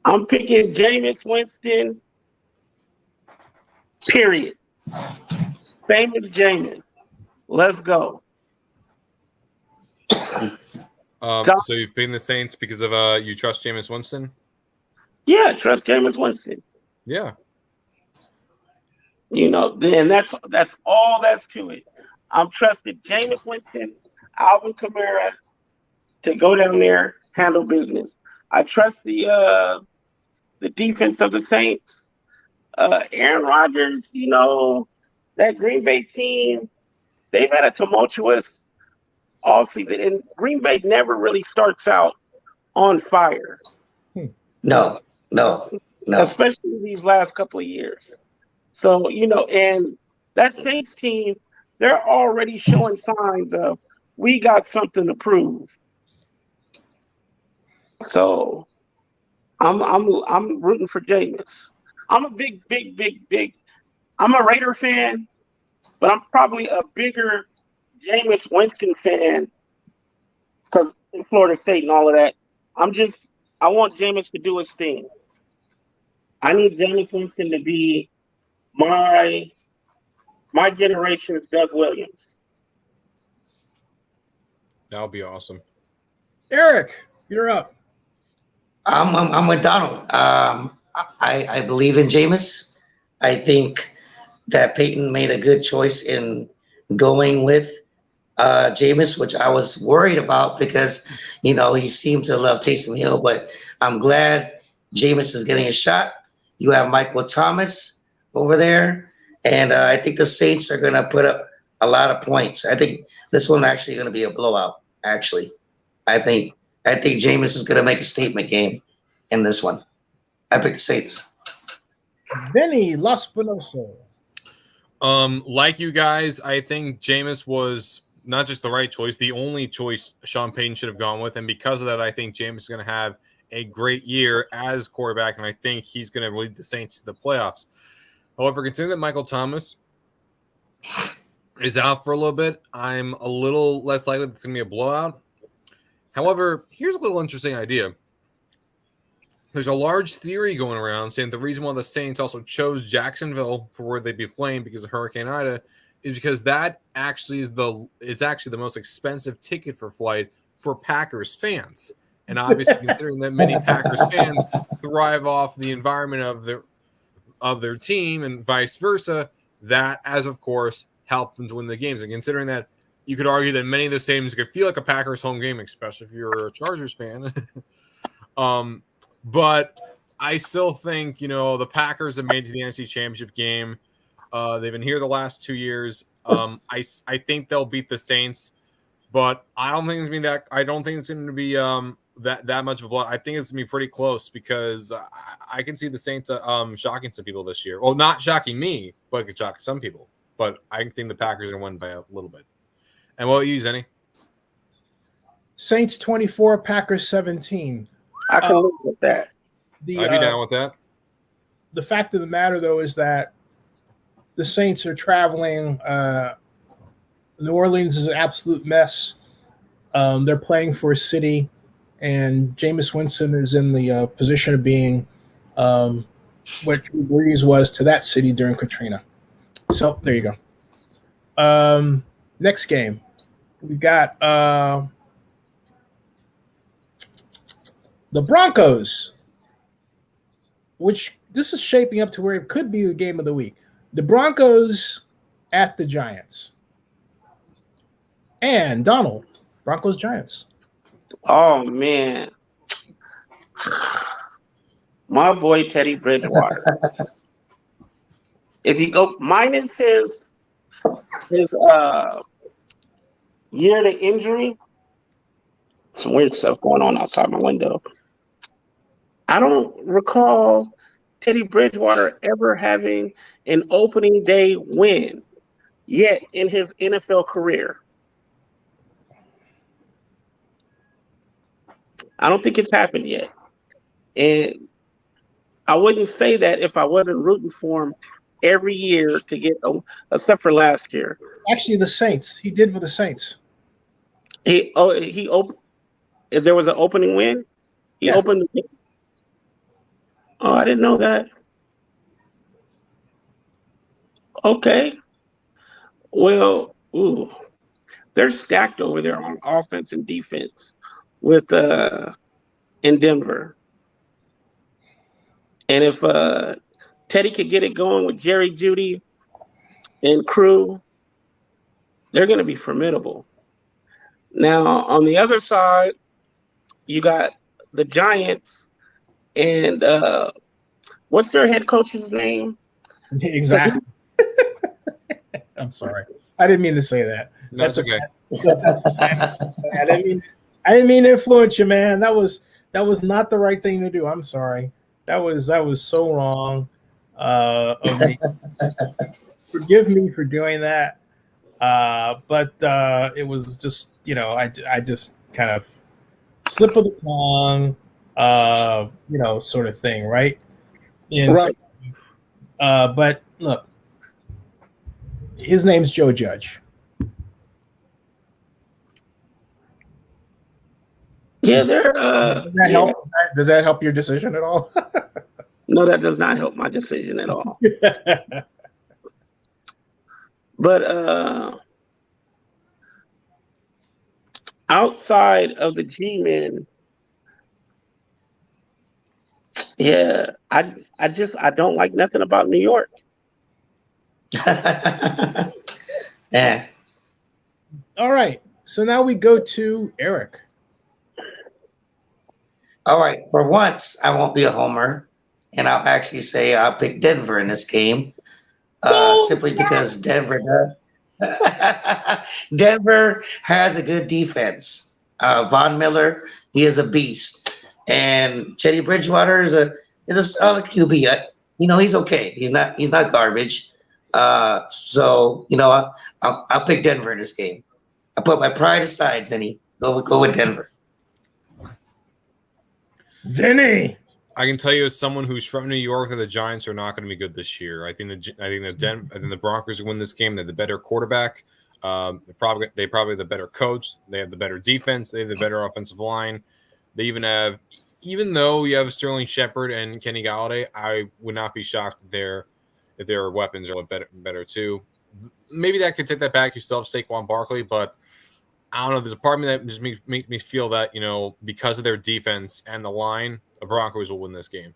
I'm picking Jameis Winston. Period. Famous Jameis. Let's go. So you're picking the Saints because of you trust Jameis Winston? Yeah, trust Jameis Winston. Yeah. And that's all that's to it. I'm trusting Jameis Winston, Alvin Kamara to go down there, handle business. I trust the defense of the Saints. Aaron Rodgers, that Green Bay team, they've had a tumultuous offseason, and Green Bay never really starts out on fire. No. Especially these last couple of years. So, and that Saints team, they're already showing signs of we got something to prove. So I'm rooting for Jameis. I'm a big. I'm a Raider fan, but I'm probably a bigger Jameis Winston fan because Florida State and all of that. I want Jameis to do his thing. I need Jameis Winston to be my generation's Doug Williams. That would be awesome. Eric, you're up. I'm with Donald. I believe in Jameis. I think that Peyton made a good choice in going with Jameis, which I was worried about because, he seemed to love Taysom Hill, but I'm glad Jameis is getting a shot. You have Michael Thomas over there, and I think the Saints are going to put up a lot of points. I think this one actually going to be a blowout. Actually, I think Jameis is going to make a statement game in this one. I pick the Saints. Benny Laspinoso. Like you guys, I think Jameis was not just the right choice, the only choice Sean Payton should have gone with. And because of that, I think Jameis is going to have a great year as quarterback, and I think he's going to lead the Saints to the playoffs. However, considering that Michael Thomas is out for a little bit, I'm a little less likely that it's going to be a blowout. However, here's a little interesting idea. There's a large theory going around saying the reason why the Saints also chose Jacksonville for where they'd be playing because of Hurricane Ida is because that actually is the most expensive ticket for flight for Packers fans. And obviously, considering that many Packers fans thrive off the environment of their team and vice versa, that as of course helped them to win the games. And considering that, you could argue that many of the stadiums could feel like a Packers home game, especially if you're a Chargers fan. But I still think, the Packers have made it to the NFC Championship game. They've been here the last 2 years. I think they'll beat the Saints, but I don't think it's going to be that much of a blowout. I think it's going to be pretty close because I can see the Saints shocking some people this year. Well, not shocking me, but it could shock some people. But I think the Packers are going to win by a little bit. And what about you, Zenny? Saints 24, Packers 17. I can live with that. I'd be down with that. The fact of the matter, though, is that the Saints are traveling. New Orleans is an absolute mess. They're playing for a city, and Jameis Winston is in the position of being what Drew Brees was to that city during Katrina. So there you go. Next game, we got the Broncos, which this is shaping up to where it could be the game of the week. The Broncos at the Giants. And Donald, Broncos Giants. Oh man, my boy Teddy Bridgewater. If you go minus his year to injury, some weird stuff going on outside my window. I don't recall Teddy Bridgewater ever having an opening day win yet in his NFL career. I don't think it's happened yet. And I wouldn't say that if I wasn't rooting for him every year to get, except for last year. Actually, the Saints. He did with the Saints. If there was an opening win, he opened the game. Oh, I didn't know that. Okay. Well, they're stacked over there on offense and defense with in Denver. And if Teddy could get it going with Jerry Jeudy and crew, they're going to be formidable. Now, on the other side, you got the Giants and what's their head coach's name? Exactly. I'm sorry. I didn't mean to say that. That's okay. I didn't mean to influence you, man. That was not the right thing to do. I'm sorry. That was so wrong of me. Forgive me for doing that. But it was just, I just kind of slip of the tongue, sort of thing, right? And right. So, but look, his name's Joe Judge. Yeah, they're. Does that help? Does that help your decision at all? No, that does not help my decision at all. But outside of the G-men, yeah, I don't like nothing about New York. Yeah. All right. So now we go to Eric. All right. For once, I won't be a homer. and I'll actually say I'll pick Denver in this game, simply because Denver has a good defense. Von Miller, he is a beast, and Teddy Bridgewater is a solid QB. He's okay. He's not garbage. So I'll pick Denver in this game. I put my pride aside, Zenny. Go with Denver. Vinny. I can tell you, as someone who's from New York, that the Giants are not going to be good this year. I think the Broncos will win this game. They have the better quarterback. They probably have the better coach. They have the better defense. They have the better offensive line. They even though you have Sterling Shepard and Kenny Galladay, I would not be shocked if their weapons are better too. Maybe that could take that back. You still have Saquon Barkley, but I don't know. There's a part of me that just makes me feel that, because of their defense and the line, the Broncos will win this game.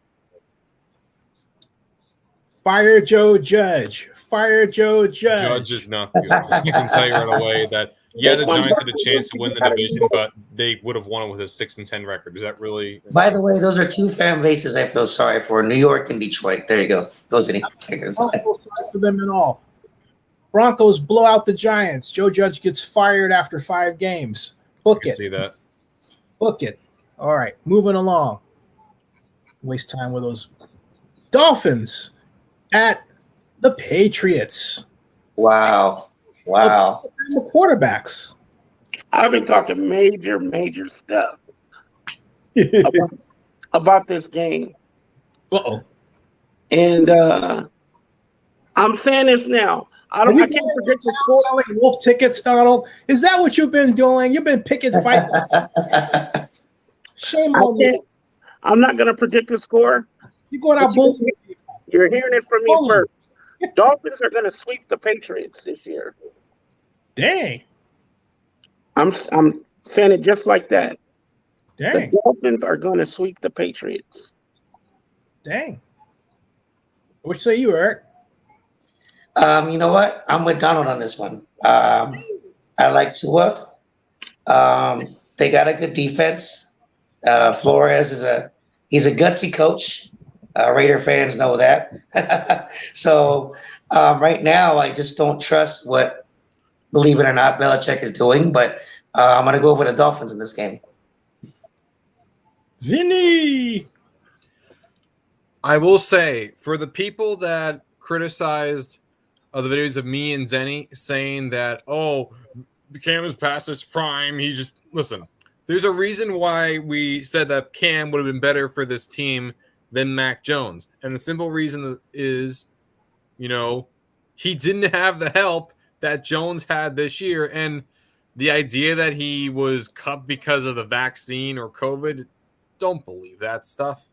Fire Joe Judge. Fire Joe Judge. Judge is not good. I can tell you right away that, the Giants had a chance to win the division, but they would have won it with a 6-10 record. Is that really? By the way, those are two fan bases I feel sorry for: New York and Detroit. There you go. Go, Zenny. I don't feel sorry for them at all. Broncos blow out the Giants. Joe Judge gets fired after 5 games. Book it. See that? Book it. All right, moving along. Waste time with those Dolphins at the Patriots. Wow. The quarterbacks. I've been talking major stuff about this game. Uh-oh. And I'm saying this now. I can't predict the score. Selling wolf tickets, Donald. Is that what you've been doing? You've been picking fights. Shame on you. I'm not going to predict the score. You're going out bullying. You're hearing it from me first. Dolphins are going to sweep the Patriots this year. Dang. I'm saying it just like that. Dang. The Dolphins are going to sweep the Patriots. Dang. What say you, Eric? You know what? I'm with Donald on this one. I like Tua. They got a good defense. Flores he's a gutsy coach. Raider fans know that. So right now, I just don't trust what, believe it or not, Belichick is doing. But I'm going to go with the Dolphins in this game. Vinny. I will say, for the people that criticized the videos of me and Zenny saying that, Cam is past his prime, listen, there's a reason why we said that Cam would have been better for this team than Mac Jones. And the simple reason is, he didn't have the help that Jones had this year. And the idea that he was cut because of the vaccine or COVID, don't believe that stuff.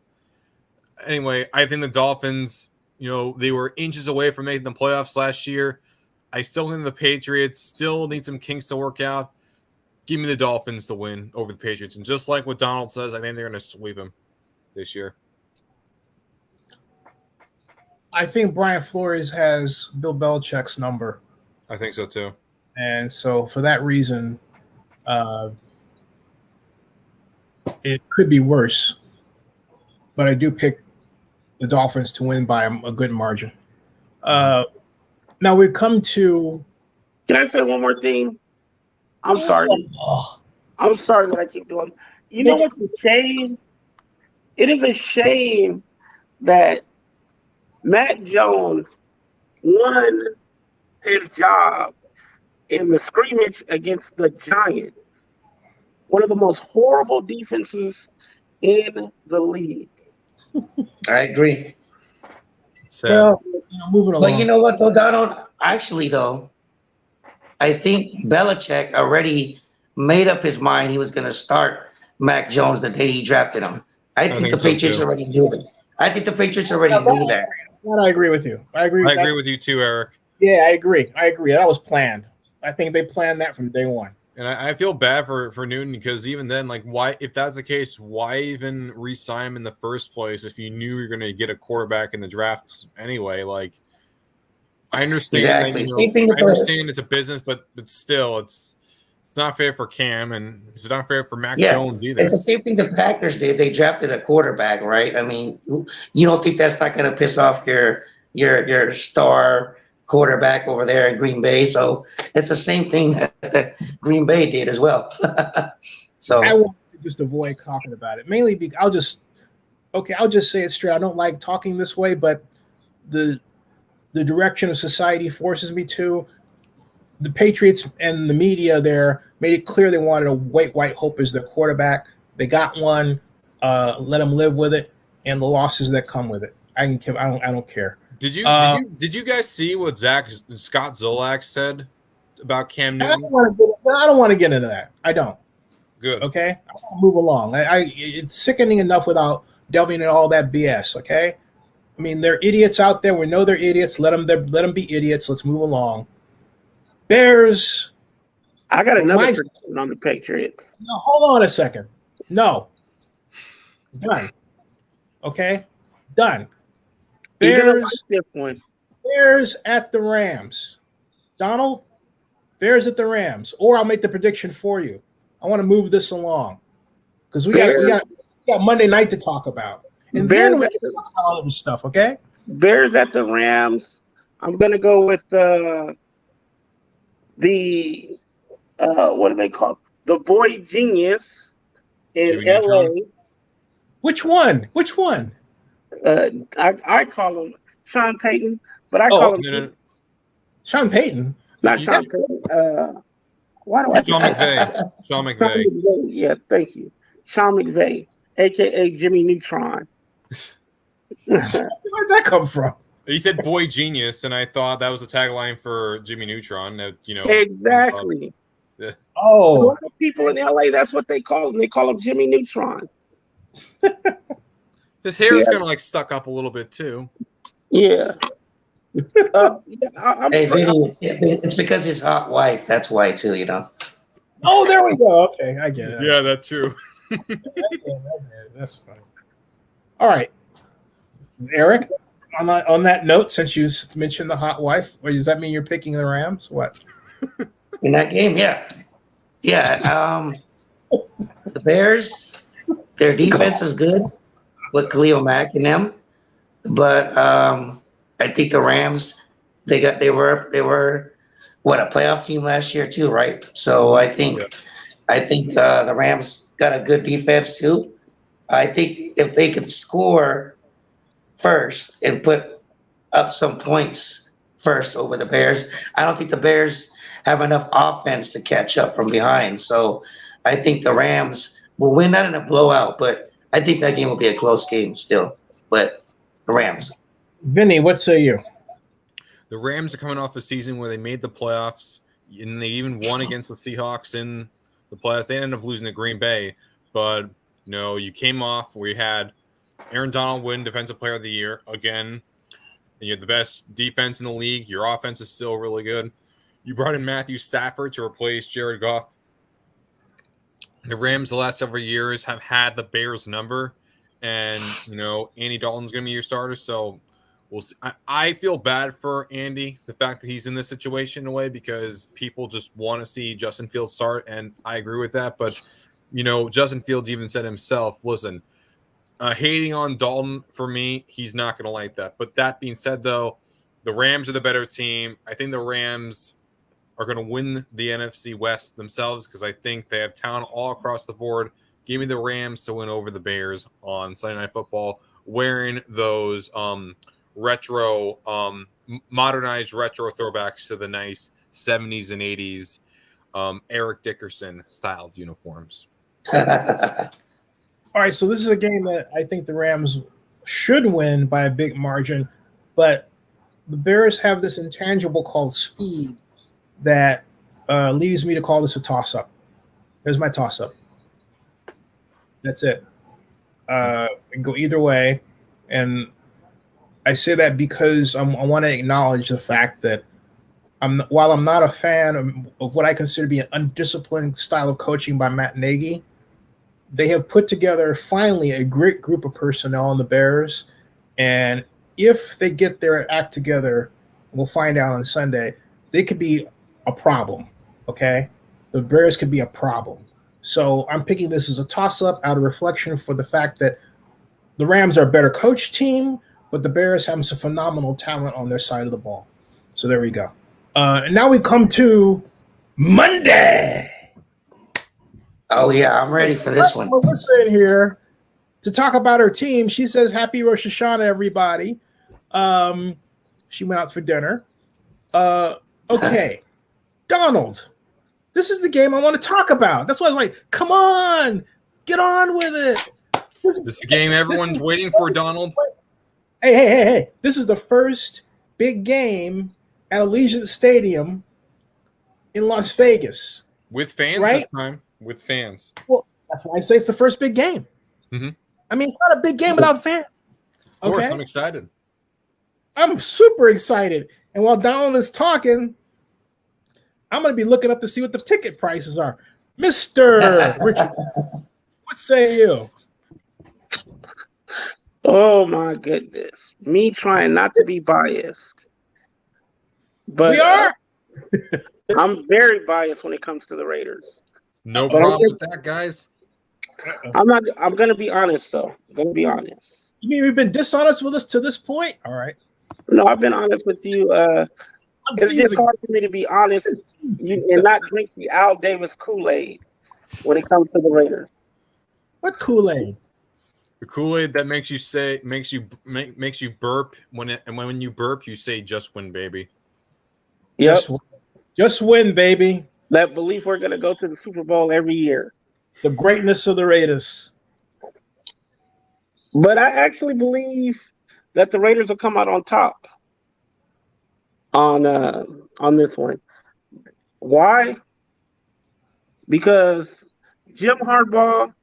Anyway, I think the Dolphins, they were inches away from making the playoffs last year. I still think the Patriots still need some kinks to work out. Give me the Dolphins to win over the Patriots. And just like what Donald says, I think they're going to sweep him this year. I think Brian Flores has Bill Belichick's number. I think so too. And so for that reason, it could be worse. But I do pick the Dolphins to win by a good margin. Now we come to. Can I say one more thing? I'm sorry. I'm sorry that I keep doing. You know what's a shame? It is a shame that Matt Jones won his job in the scrimmage against the Giants, one of the most horrible defenses in the league. I agree. Well, moving along. But you know what, though, Donald? Actually, though, I think Belichick already made up his mind he was going to start Mac Jones the day he drafted him. I think the Patriots already knew it. I think the Patriots already knew that. I agree with you. I agree with you too, Eric. Yeah, I agree. That was planned. I think they planned that from day one. And I feel bad for Newton, because even then, why, if that's the case, why even re-sign him in the first place if you knew you were going to get a quarterback in the drafts anyway? I understand. Exactly. I understand it's a business, but still, It's not fair for Cam, and it's not fair for Mac Yeah, Jones either. it's the same thing the Packers did. They drafted a quarterback, right? I mean, you don't think that's not going to piss off your star quarterback over there in Green Bay? So it's the same thing that Green Bay did as well. I So want to just avoid talking about it, mainly because I'll just say it straight. I don't like talking this way, but the direction of society forces me to. The Patriots and the media there made it clear they wanted a white hope as their quarterback. They got one. Let them live with it, and the losses that come with it. I don't care. Did you guys see what Scott Zolak said about Cam I Newton? don't want to get into that. I don't. Good. Okay, I want to move along. It's sickening enough without delving into all that BS. Okay, I mean they're idiots out there. We know they're idiots. Let them be idiots. Let's move along. Bears. I got another prediction on the Patriots. No, hold on a second. No. Done. Okay? Done. You're gonna like Bears, this one. Bears at the Rams. Donald, Bears at the Rams. Or I'll make the prediction for you. I want to move this along. Because we got Monday night to talk about. And Bears then we can talk about all of this stuff, okay? Bears at the Rams. I'm gonna go with the what do they call the boy genius in Jimmy LA. Neutron? Which one? Which one? I call him Sean Payton, but I call him No. Sean Payton. not Sean Payton. Why do I? Sean McVay. Sean McVay. Yeah, thank you, Sean McVay, aka Jimmy Neutron. Where'd that come from? He said "boy genius," and I thought that was a tagline for Jimmy Neutron. Exactly. A Oh, lot of people in LA, that's what they call him. They call him Jimmy Neutron. His hair is kind of like stuck up a little bit too. Yeah. hey, Vinny, it's because his hot wife. That's why too. You know. oh, there we go. Okay, I get it. Yeah, that's true. I get it. That's funny. All right, Eric. On that note, since you mentioned the hot wife, does that mean you're picking the Rams? What? In that game, yeah. The Bears, their defense is good with Khalil Mack and them, but I think the Rams, they were what, a playoff team last year too, right? So I think the Rams got a good defense too. I think if they could score first and put up some points first over the Bears, I don't think the Bears have enough offense to catch up from behind. So I think the Rams will win, not in a blowout, but I think that game will be a close game still. But the Rams. Vinny, what say you? The Rams are coming off a season where they made the playoffs, and they even won against the Seahawks in the playoffs. They ended up losing to Green Bay, but you came off where you had Aaron Donald win Defensive Player of the Year again. And you had the best defense in the league. Your offense is still really good. You brought in Matthew Stafford to replace Jared Goff. The Rams the last several years have had the Bears number, and Andy Dalton's going to be your starter. So we'll see. I feel bad for Andy, the fact that he's in this situation in a way, because people just want to see Justin Fields start, and I agree with that. But Justin Fields even said himself, "Listen, hating on Dalton for me, he's not going to like that." But that being said, though, the Rams are the better team. I think the Rams are going to win the NFC West themselves because I think they have talent all across the board. Give me the Rams to win over the Bears on Sunday Night Football, wearing those modernized retro throwbacks to the nice 70s and 80s Eric Dickerson styled uniforms. All right, so this is a game that I think the Rams should win by a big margin, but the Bears have this intangible called speed that leads me to call this a toss-up. Here's my toss-up. That's it. It can go either way, and I say that because I want to acknowledge the fact that while I'm not a fan of what I consider to be an undisciplined style of coaching by Matt Nagy, they have put together finally a great group of personnel in the Bears, and if they get their act together, we'll find out on Sunday, they could be a problem, okay? the Bears could be a problem. So I'm picking this as a toss-up out of reflection for the fact that the Rams are a better coach team, but the Bears have some phenomenal talent on their side of the ball. So there we go. And now we come to Monday. Oh yeah, I'm ready for this one. Melissa in here to talk about her team. She says, "Happy Rosh Hashanah, everybody." She went out for dinner. Okay, Donald, this is the game I want to talk about. That's why I was like, "Come on, get on with it." This is the game everyone's waiting for, Donald. Hey! This is the first big game at Allegiant Stadium in Las Vegas. With fans right? this time. With fans. Well, that's why I say it's the first big game. Mm-hmm. I mean, it's not a big game without fans. Of course, okay? I'm excited. I'm super excited. And while Donald is talking, I'm going to be looking up to see what the ticket prices are. Mr. Richard, what say you? Oh my goodness. Me trying not to be biased. But We are? I'm very biased when it comes to the Raiders. No problem with that, guys. I'm gonna be honest though. I'm gonna be honest. You mean you've been dishonest with us to this point? All right. No, I've been honest with you. It's just hard for me to be honest and not drink the Al Davis Kool-Aid when it comes to the Raiders. What Kool-Aid? The Kool-Aid that makes you burp when you burp, you say "just win, baby." Yep. Just win, baby. That belief we're gonna go to the Super Bowl every year. The greatness of the Raiders. But I actually believe that the Raiders will come out on top on this one. Why? Because John Harbaugh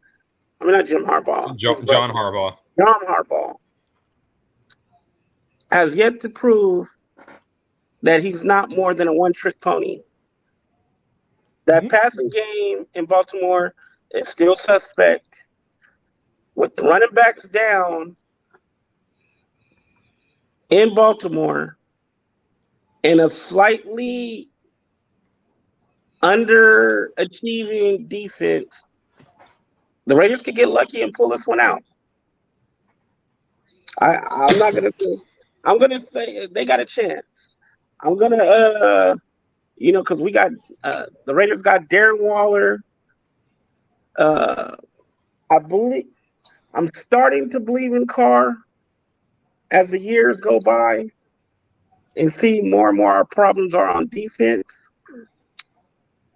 has yet to prove that he's not more than a one-trick pony. That passing game in Baltimore is still suspect. With the running backs down in Baltimore and a slightly underachieving defense, the Raiders could get lucky and pull this one out. I'm not gonna say. I'm gonna say they got a chance. I'm gonna because we got the Raiders got Darren Waller. I'm starting to believe in Carr as the years go by and see more and more our problems are on defense.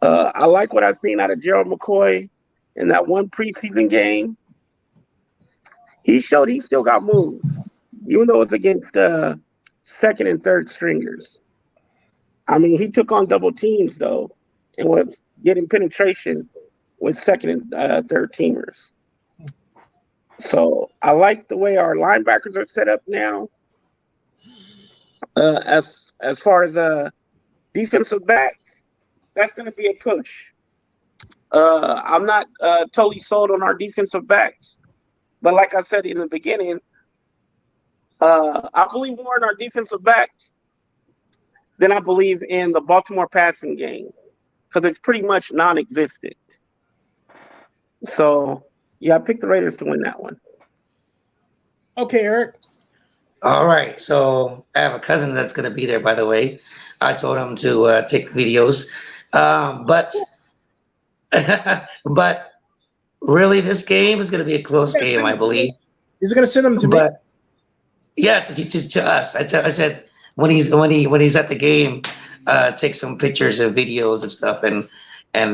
I like what I've seen out of Gerald McCoy in that one preseason game. He showed he still got moves, even though it's against second and third stringers. I mean, he took on double teams, though, and was getting penetration with second and third teamers. So I like the way our linebackers are set up now. As far as defensive backs, that's going to be a push. I'm not totally sold on our defensive backs, but like I said in the beginning, I believe more in our defensive backs than I believe in the Baltimore passing game because it's pretty much non-existent. So, yeah, I picked the Raiders to win that one. Okay, Eric. All right. So I have a cousin that's going to be there, by the way. I told him to take videos. But really, this game is going to be a close game, I believe. He's going to send them to me. Yeah, to us. I said when he's at the game, take some pictures and videos and stuff, and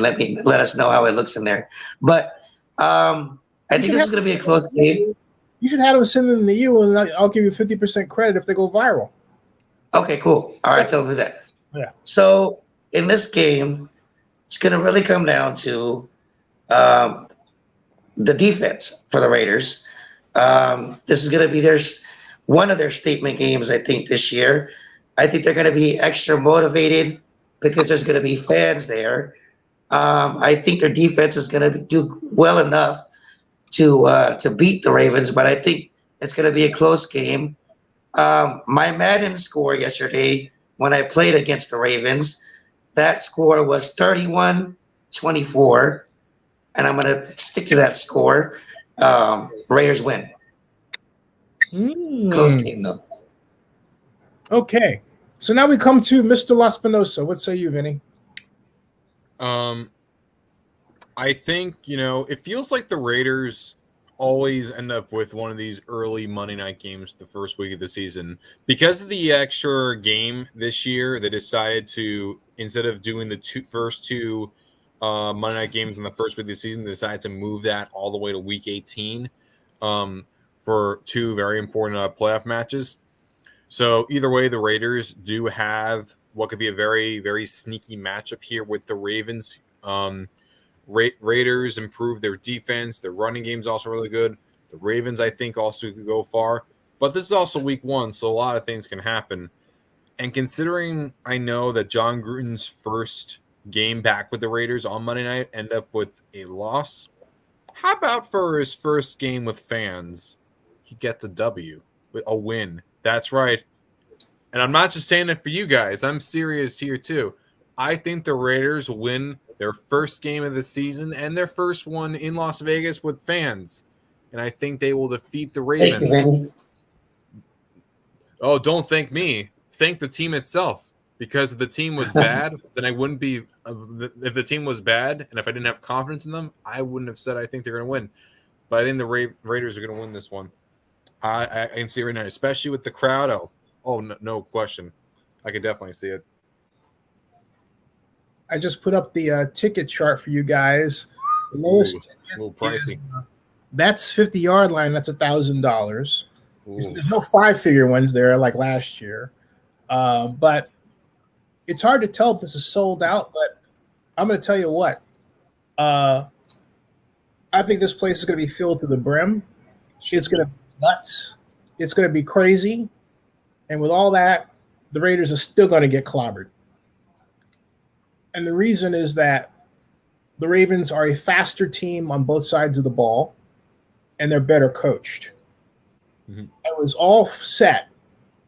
let us know how it looks in there. But I think this is going to be a close game. You should have them send them to you, and I'll give you 50% credit if they go viral. Okay, cool. All right, tell them that. Yeah. So in this game, it's going to really come down to the defense for the Raiders. This is going to be one of their statement games, I think, this year. I think they're going to be extra motivated because there's going to be fans there. I think their defense is going to do well enough to beat the Ravens, but I think it's going to be a close game. My Madden score yesterday when I played against the Ravens, that score was 31-17 24, and I'm going to stick to that score. Raiders win. Close game, though. Okay. So now we come to Mr. Laspinosa. What say you, Vinny? I think, it feels like the Raiders always end up with one of these early Monday night games the first week of the season. Because of the extra game this year, they decided to, instead of doing the first two Monday night games in the first week of the season, they decided to move that all the way to week 18 for two very important playoff matches. So either way, the Raiders do have what could be a very, very sneaky matchup here with the Ravens. Raiders improve their defense. Their running game is also really good. The Ravens, I think, also could go far. But this is also week 1, so a lot of things can happen. And considering I know that John Gruden's first game back with the Raiders on Monday night ended up with a loss, how about for his first game with fans, he gets a W, a win? That's right. And I'm not just saying it for you guys. I'm serious here, too. I think the Raiders win their first game of the season and their first one in Las Vegas with fans. And I think they will defeat the Ravens. Oh, don't thank me. Thank the team itself. Because if the team was bad, then I wouldn't be if the team was bad and if I didn't have confidence in them, I wouldn't have said I think they're going to win. But I think the Raiders are going to win this one. I can see it right now, especially with the crowd. Oh, no question. I could definitely see it. I just put up the ticket chart for you guys. The lowest a little pricey. That's 50-yard line. That's $1,000. There's no 5-figure ones there like last year. But it's hard to tell if this is sold out. But I'm going to tell you what. I think this place is going to be filled to the brim. It's going to be nuts. It's going to be crazy. And with all that, the Raiders are still going to get clobbered. And the reason is that the Ravens are a faster team on both sides of the ball, and they're better coached. Mm-hmm. I was all set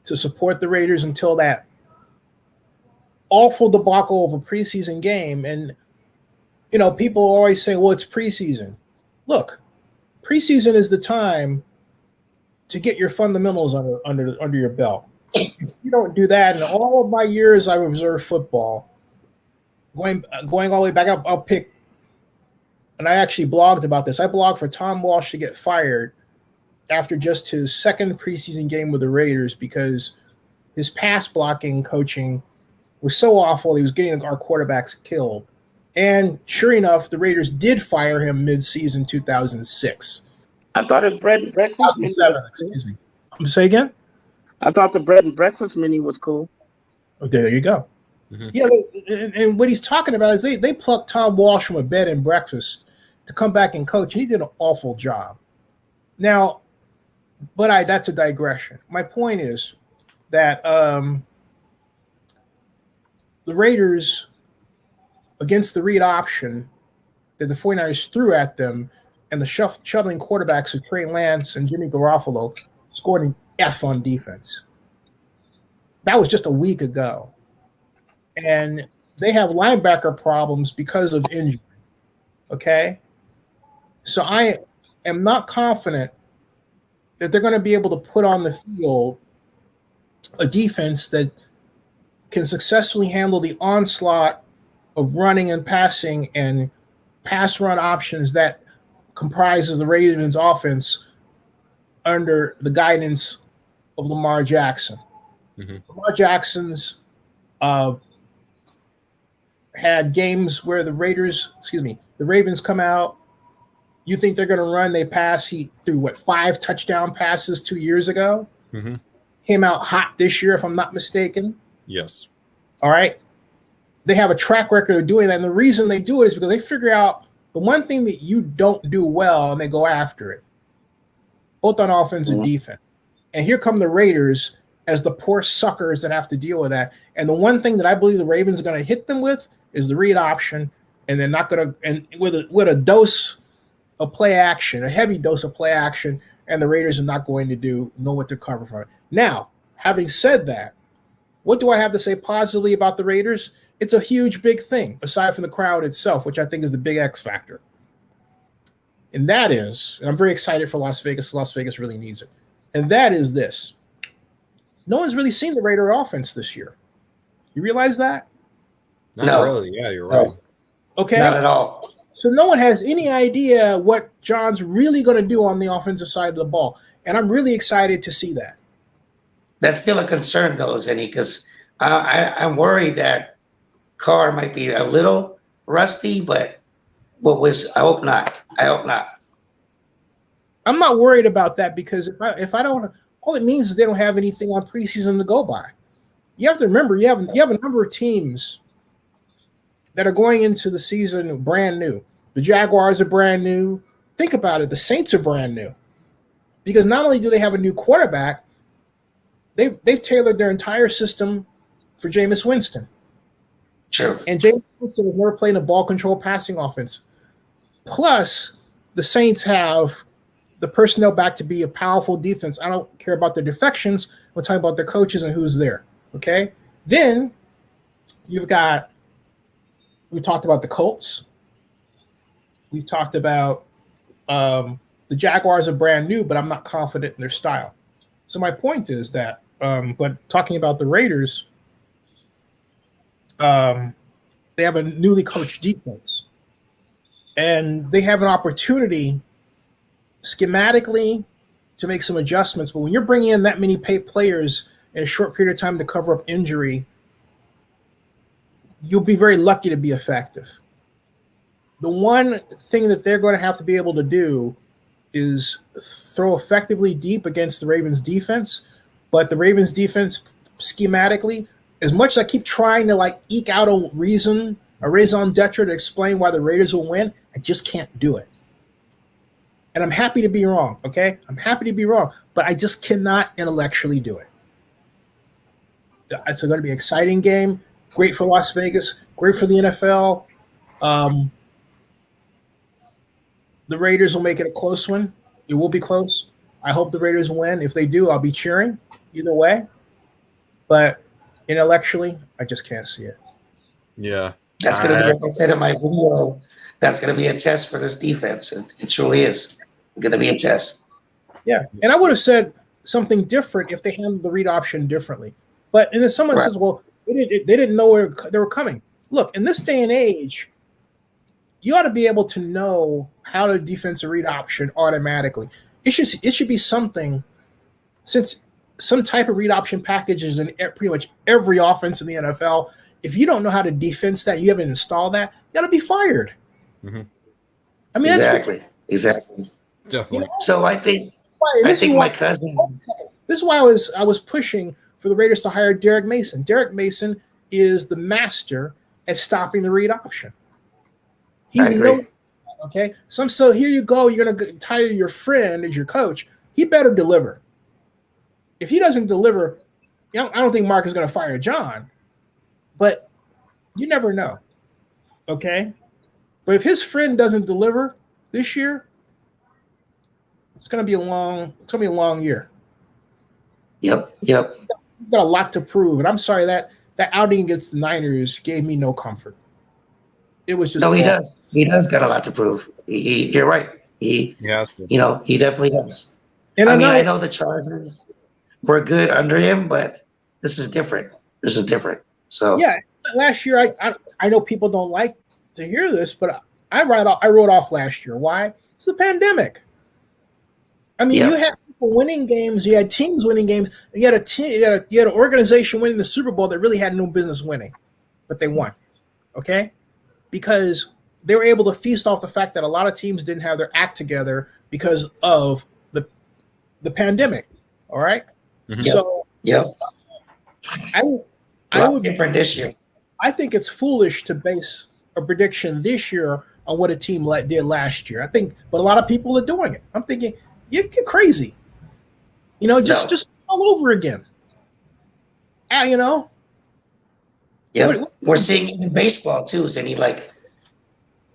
to support the Raiders until that awful debacle of a preseason game. And, people always say, well, it's preseason. Look, preseason is the time to get your fundamentals under your belt. If you don't do that, in all of my years I've observed football, going all the way back up, I'll pick, and I actually blogged about this. I blogged for Tom Walsh to get fired after just his second preseason game with the Raiders because his pass blocking coaching was so awful he was getting our quarterbacks killed. And sure enough, the Raiders did fire him mid-season 2006. I thought his bread and breakfast. 2007, excuse me. Say again? I thought the bread and breakfast menu was cool. Oh, there you go. Mm-hmm. Yeah, and what he's talking about is they plucked Tom Walsh from a bed and breakfast to come back and coach, and he did an awful job. Now, but that's a digression. My point is that the Raiders, against the read option that the 49ers threw at them, and the shuttling quarterbacks of Trey Lance and Jimmy Garoppolo scored an F on defense. That was just a week ago. And they have linebacker problems because of injury. Okay? So I am not confident that they're going to be able to put on the field a defense that can successfully handle the onslaught of running and passing and pass run options that comprises the Ravens offense under the guidance of Lamar Jackson. Mm-hmm. Lamar Jackson's had games where the Ravens come out. You think they're going to run, they pass. He threw 5 touchdown passes 2 years ago. Mm-hmm. Came out hot this year, if I'm not mistaken. Yes. All right. They have a track record of doing that. And the reason they do it is because they figure out the one thing that you don't do well and they go after it, both on offense and defense. And here come the Raiders as the poor suckers that have to deal with that. And the one thing that I believe the Ravens are going to hit them with is the read option, and they're not going to, and with a dose of play action, a heavy dose of play action, and the Raiders are not going to know what to cover for. Now, having said that, what do I have to say positively about the Raiders? it's a huge, big thing, aside from the crowd itself, which I think is the big X factor. And that is, and I'm very excited for Las Vegas. Las Vegas really needs it. And that is this. No one's really seen the Raider offense this year. You realize that? Not No. really. Yeah, you're right. Okay. Not at all. So no one has any idea what John's really going to do on the offensive side of the ball. And I'm really excited to see that. That's still a concern, though, Zenny, because I'm worried that Carr might be a little rusty, but I hope not. I hope not. I'm not worried about that because if I don't, all it means is they don't have anything on preseason to go by. You have to remember you have a number of teams that are going into the season brand new. The Jaguars are brand new. Think about it. The Saints are brand new because not only do they have a new quarterback, they've tailored their entire system for Jameis Winston. True. And Jameis Winston has never played a ball control passing offense. Plus, the Saints have the personnel back to be a powerful defense. I don't care about the defections. We're talking about the coaches and who's there. Okay. Then we talked about the Colts. We've talked about the Jaguars are brand new, but I'm not confident in their style. So my point is that, but talking about the Raiders, they have a newly coached defense, and they have an opportunity schematically to make some adjustments. But when you're bringing in that many players in a short period of time to cover up injury, you'll be very lucky to be effective. The one thing that they're going to have to be able to do is throw effectively deep against the Ravens defense. But the Ravens defense schematically, as much as I keep trying to eke out a raison d'etre to explain why the Raiders will win, I just can't do it. And I'm happy to be wrong, okay? I'm happy to be wrong, but I just cannot intellectually do it. It's going to be an exciting game. Great for Las Vegas. Great for the NFL. The Raiders will make it a close one. It will be close. I hope the Raiders win. If they do, I'll be cheering either way. But intellectually, I just can't see it. Yeah. That's going to be, like I said in my video, that's going to be a test for this defense. It truly is going to be a test. Yeah. And I would have said something different if they handled the read option differently. But and then someone says, well, they didn't know where they were coming. Look, in this day and age, you ought to be able to know how to defense a read option automatically. It should be something, since some type of read option packages in pretty much every offense in the NFL. If you don't know how to defense that, you haven't installed that, you got to be fired. Mm-hmm. I mean, exactly. Definitely. You know? So I think my cousin. This is why I was pushing for the Raiders to hire Derek Mason. Derek Mason is the master at stopping the read option. He's okay. So here you go. You're gonna hire your friend as your coach. He better deliver. If he doesn't deliver, I don't think Mark is going to fire John. But you never know. Okay. But if his friend doesn't deliver this year, it's going to be a long year. Yep. He's got a lot to prove. And I'm sorry that outing against the Niners gave me no comfort. It was just he does. He does got a lot to prove. You're right. He definitely does. And I know the Chargers were good under him, but this is different. So yeah, last year I know people don't like to hear this, but I wrote off last year. Why? It's the pandemic. I mean, you had people winning games, you had teams winning games, you had an organization winning the Super Bowl that really had no business winning, but they won. Okay? Because they were able to feast off the fact that a lot of teams didn't have their act together because of the pandemic. All right. Mm-hmm. So I would different this year. I think it's foolish to base a prediction this year on what a team did last year. But a lot of people are doing it. I'm thinking you're crazy. Just all over again. Yeah, we're seeing it in baseball too, Zenny.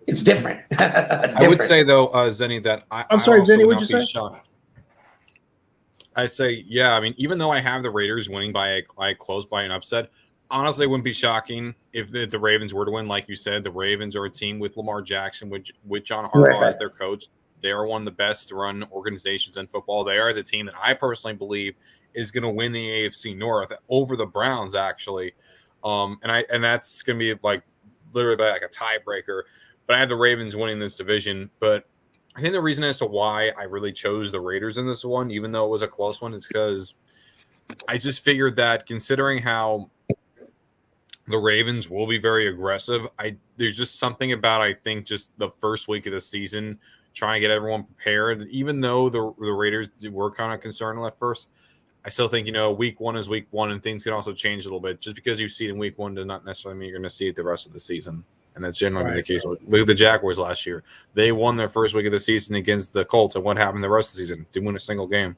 It's different. I would say though, Zenny, that I'm sorry, Zenny. What'd you say? Shocked. I say, yeah. I mean, even though I have the Raiders winning by a close by an upset, honestly, it wouldn't be shocking if the Ravens were to win. Like you said, the Ravens are a team with Lamar Jackson, with John Harbaugh as their coach. They are one of the best run organizations in football. They are the team that I personally believe is going to win the AFC North over the Browns, actually. And that's going to be like literally like a tiebreaker. But I have the Ravens winning this division. But I think the reason as to why I really chose the Raiders in this one, even though it was a close one, is because I just figured that considering how the Ravens will be very aggressive, there's just something about, I think, just the first week of the season, trying to get everyone prepared. Even though the Raiders were kind of concerned at first, I still think, week one is week one, and things can also change a little bit. Just because you see it in week one does not necessarily mean you're going to see it the rest of the season. And that's generally the case. Look at the Jaguars last year. They won their first week of the season against the Colts, and what happened the rest of the season? Didn't win a single game.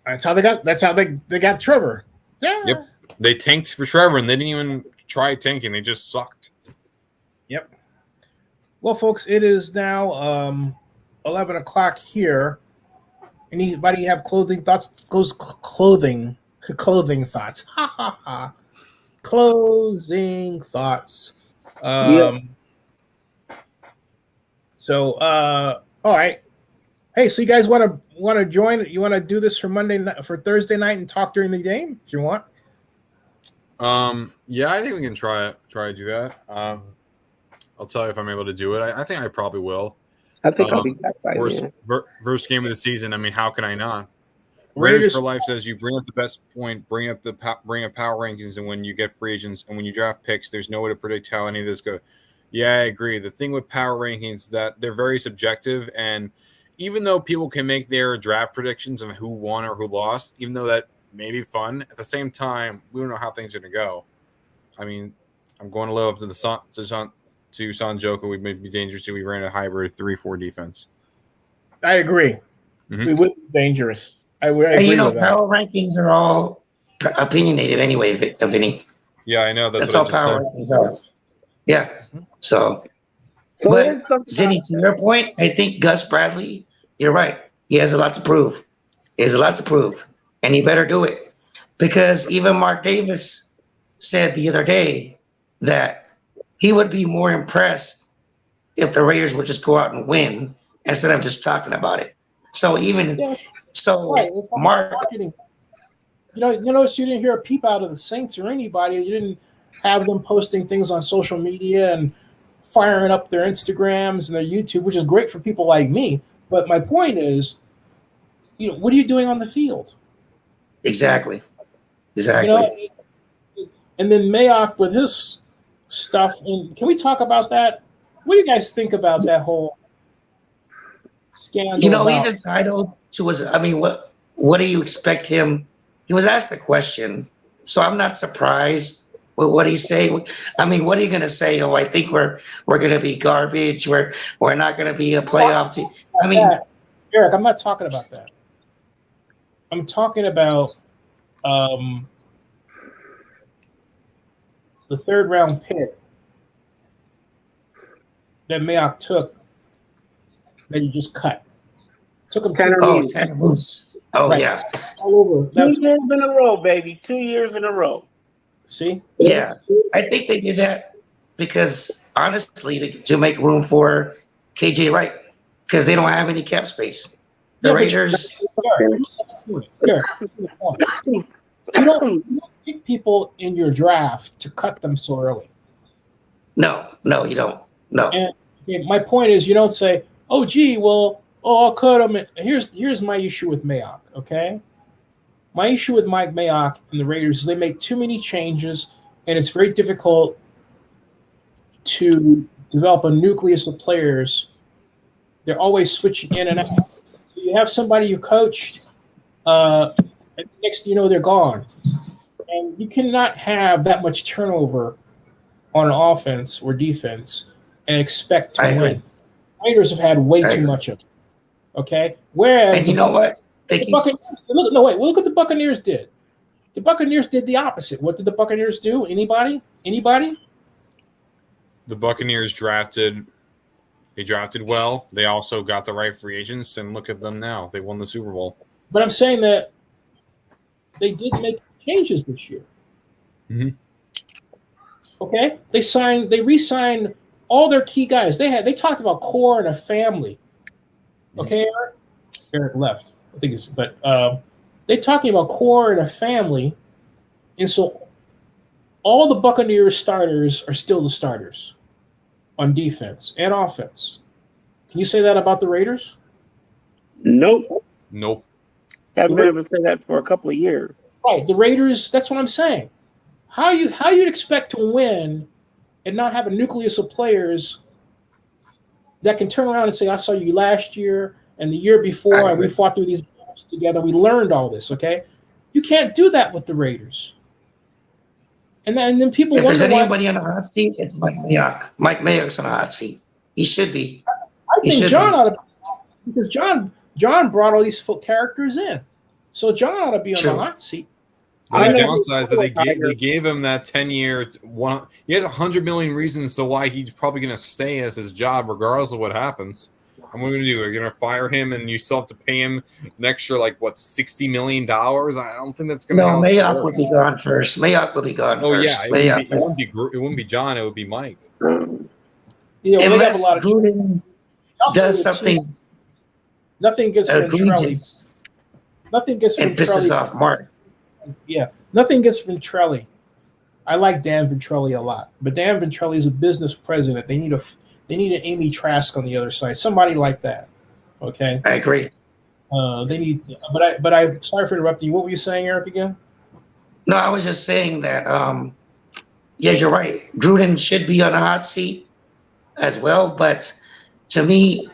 That's how they got Trevor. Yeah. Yep. They tanked for Trevor, and they didn't even try tanking. They just sucked. Yep. Well, folks, it is now 11 o'clock here. Anybody have clothing thoughts? Clothing thoughts. Ha ha ha. Closing thoughts. So, all right. Hey, so you guys want to join? You want to do this for Thursday night and talk during the game if you want? Yeah, I think we can try to do that. I'll tell you if I'm able to do it. I think I probably will. I think I'll be backside. First game of the season. I mean, how can I not? Raiders for Life says you bring up the best point, bring up power rankings, and when you get free agents and when you draft picks, there's no way to predict how any of this go. Yeah, I agree. The thing with power rankings is that they're very subjective, and even though people can make their draft predictions of who won or who lost, even though that may be fun, at the same time, we don't know how things are going to go. I mean, I'm going to live up to to Sanjoku. We may be dangerous if we ran a hybrid 3-4 defense. I agree. Mm-hmm. We would be dangerous. I agree with that. Power rankings are all opinionated anyway, Vinny. Yeah, I know. That's all power rankings are. Yeah. So but Zennie, to your point, I think Gus Bradley, you're right. He has a lot to prove. And he better do it. Because even Mark Davis said the other day that he would be more impressed if the Raiders would just go out and win instead of just talking about it. So Mark, marketing. You notice you didn't hear a peep out of the Saints or anybody. You didn't have them posting things on social media and firing up their Instagrams and their YouTube, which is great for people like me. But my point is, what are you doing on the field? Exactly. And then Mayock with his stuff. And can we talk about that? What do you guys think about that whole scandal? He's entitled to his. I mean, what do you expect him? He was asked the question, so I'm not surprised with what he's saying. I mean, what are you going to say? Oh, I think we're going to be garbage. We're not going to be a playoff team. I mean, Eric, I'm not talking about that. I'm talking about the third round pick that Mayock took that he just cut. Took him Tanner Moose. Oh, right. Yeah. All over. 2 years in a row, baby. 2 years in a row. See? Yeah. I think they did that because, honestly, to make room for KJ Wright because they don't have any cap space. The Raiders. You don't pick people in your draft to cut them so early. No, you don't. No. And my point is, you don't say, "Oh, gee, I'll cut him." Here's my issue with Mayock. Okay, my issue with Mike Mayock and the Raiders is they make too many changes, and it's very difficult to develop a nucleus of players. They're always switching in and out. So you have somebody you coached, and next thing you know, they're gone. And you cannot have that much turnover on an offense or defense and expect to win. Raiders have had way too much of it. Okay? Whereas and you know what? Look what the Buccaneers did. The Buccaneers did the opposite. What did the Buccaneers do? Anybody? The Buccaneers drafted well. They also got the right free agents, and look at them now. They won the Super Bowl. But I'm saying that they did make changes this year. Mhm. Okay, they re-signed all their key guys. They talked about core and a family. Okay, Eric left. I think it's, but they're talking about core and a family, and so all the Buccaneers starters are still the starters on defense and offense. Can you say that about the Raiders? Nope. Nope. Haven't been able to say that for a couple of years. Right, the Raiders. That's what I'm saying. How you'd expect to win and not have a nucleus of players that can turn around and say, "I saw you last year and the year before, and we fought through these battles together. We learned all this." Okay, you can't do that with the Raiders. And then people If wonder there's why. anybody on the hot seat, it's Mike Mayock. Mike Mayock's on the hot seat. He should be. I He think should John be. ought to be on the hot seat because John brought all these characters in, so John ought to be on True. the hot seat. The I know downside is that they gave him that 10-year one. He has 100 million reasons to why he's probably going to stay as his job, regardless of what happens. And what are we going to do? We're going to fire him, and you still have to pay him an extra, like, what, $60 million? I don't think that's going to No, Mayock would be gone first. Mayock would be gone Oh, first. yeah. It wouldn't be John. It would be Mike. You know, they have a Unless lot of Gruden also does the team- something Nothing against Ventrelli. egregious Nothing against and pisses Ventrelli. off Mark. Yeah, nothing against Ventrelli. I like Dan Ventrelli a lot, but Dan Ventrelli is a business president. They need an Amy Trask on the other side, somebody like that. Okay, I agree. they need. But I sorry for interrupting you. What were you saying, Eric? Again? No, I was just saying that, yeah, you're right. Gruden should be on the hot seat as well. But to me,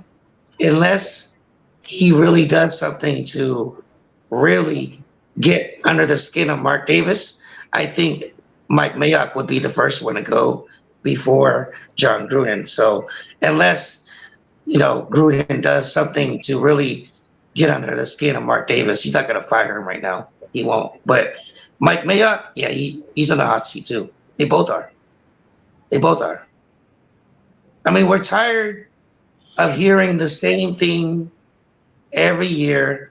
unless he really does something to really get under the skin of Mark Davis, I think Mike Mayock would be the first one to go before John Gruden. So unless, Gruden does something to really get under the skin of Mark Davis, he's not going to fire him right now. He won't. But Mike Mayock, yeah, he's on the hot seat too. They both are. I mean, we're tired of hearing the same thing every year.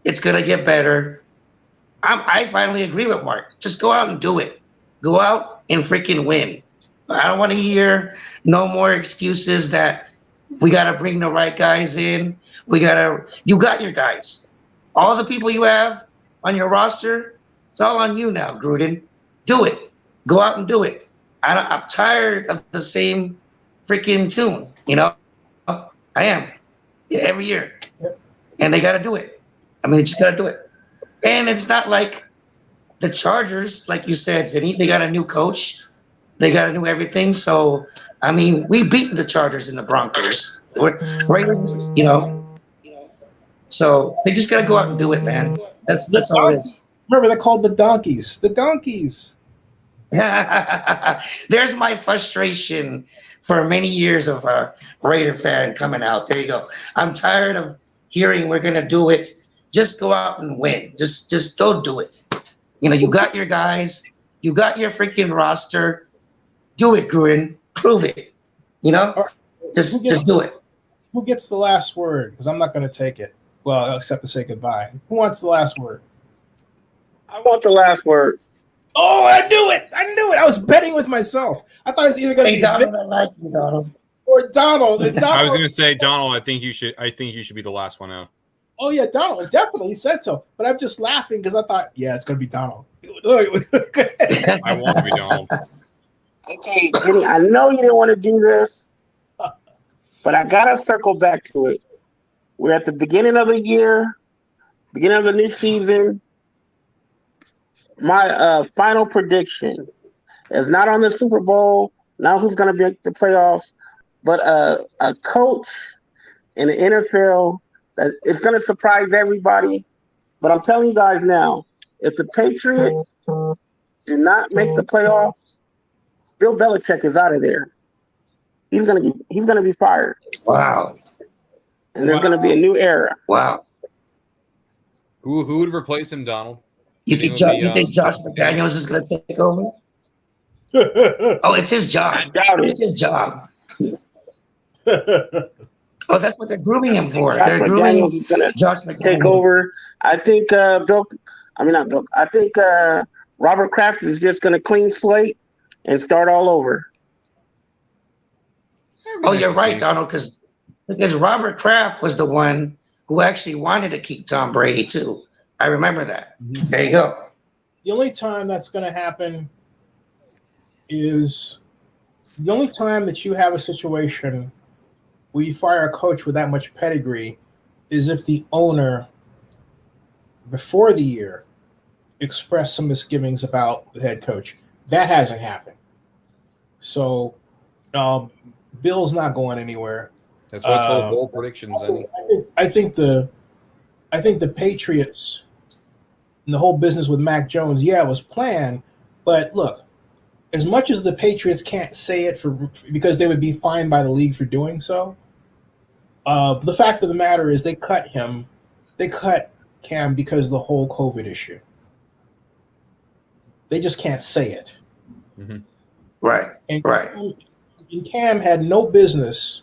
It's going to get better. I finally agree with Mark. Just go out and do it. Go out and freaking win. I don't want to hear no more excuses that we got to bring the right guys in. You got your guys. All the people you have on your roster, it's all on you now, Gruden. Do it. Go out and do it. I'm tired of the same freaking tune, I am. Yeah, every year. And they got to do it. I mean, they just got to do it. And it's not like the Chargers, like you said, Zennie, they got a new coach. They got a new everything. So, I mean, we beat the Chargers and the Broncos. Raiders, So they just got to go out and do it, man. That's all it is. Remember, they're called the Donkeys. The Donkeys. There's my frustration for many years of a Raider fan coming out. There you go. I'm tired of hearing we're going to do it. Just go out and win. Just go do it. You got your guys. You got your freaking roster. Do it, Gruden. Prove it. Just do it. Who gets the last word? Because I'm not going to take it. Well, except to say goodbye. Who wants the last word? I want the last word. Oh, I knew it. I was betting with myself. I thought it was either going to be Donald, Vic I like you, Donald. or Donald. And I was Donald. going to say, Donald, I think you should be the last one out. Oh yeah, Donald. Definitely, he said so. But I'm just laughing because I thought, yeah, it's going to be Donald. I want to be Donald. Okay, Jenny, I know you didn't want to do this, but I got to circle back to it. We're at the beginning of the year, beginning of the new season. My final prediction is not on the Super Bowl, not who's going to be at the playoffs, but a coach in the NFL that it's going to surprise everybody. But I'm telling you guys now, if the Patriots do not make the playoffs, Bill Belichick is out of there. He's gonna be fired. Wow. And there's gonna be a new era. Wow. Who would replace him, Donald? You think Josh McDaniels is going to take over? Oh, it's his job. Doubt it. It's his job. Oh, that's what they're grooming him for. Josh They're grooming McDaniels is gonna Josh McDaniels. take over. I think I mean, I think Robert Kraft is just going to clean slate and start all over. Oh, you're right, Donald, because Robert Kraft was the one who actually wanted to keep Tom Brady too. I remember that. There you go. The only time that's going to happen is the only time that you have a situation where you fire a coach with that much pedigree is if the owner, before the year, expressed some misgivings about the head coach. That hasn't happened. So Bill's not going anywhere. That's what's called bold predictions. I think the Patriots and the whole business with Mac Jones, it was planned. But look, as much as the Patriots can't say it because they would be fined by the league for doing so, the fact of the matter is they cut him. They cut Cam because of the whole COVID issue. They just can't say it. Mm-hmm. Right. And right. Cam had no business,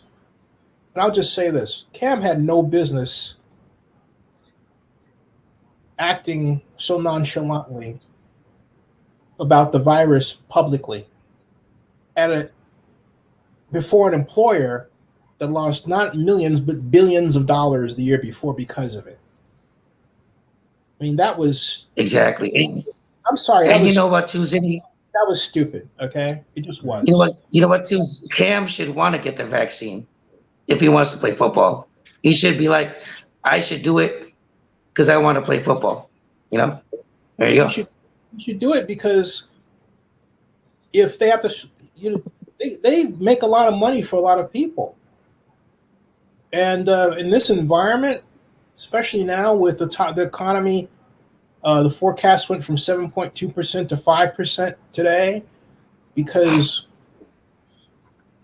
and I'll just say this, Cam had no business acting so nonchalantly about the virus publicly before an employer that lost not millions but billions of dollars the year before because of it. I mean, that was exactly. I'm sorry. And you know what, too, Zennie? That was stupid. Okay, it just was. You know what, too? Cam should want to get the vaccine if he wants to play football. He should be like, I should do it because I want to play football. You know, there you go. You should do it because if they have to, they make a lot of money for a lot of people, and in this environment, especially now with the economy. The forecast went from 7.2% to 5% today because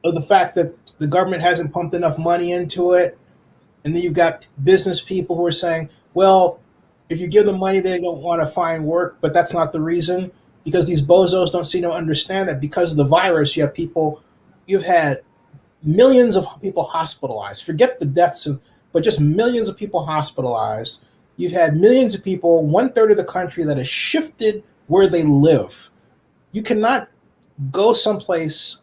of the fact that the government hasn't pumped enough money into it. And then you've got business people who are saying, well, if you give them money, they don't want to find work. But that's not the reason, because these bozos don't seem to understand that because of the virus, you've had millions of people hospitalized. Forget the deaths, but just millions of people hospitalized. You've had millions of people, 1/3 of the country that has shifted where they live. You cannot go someplace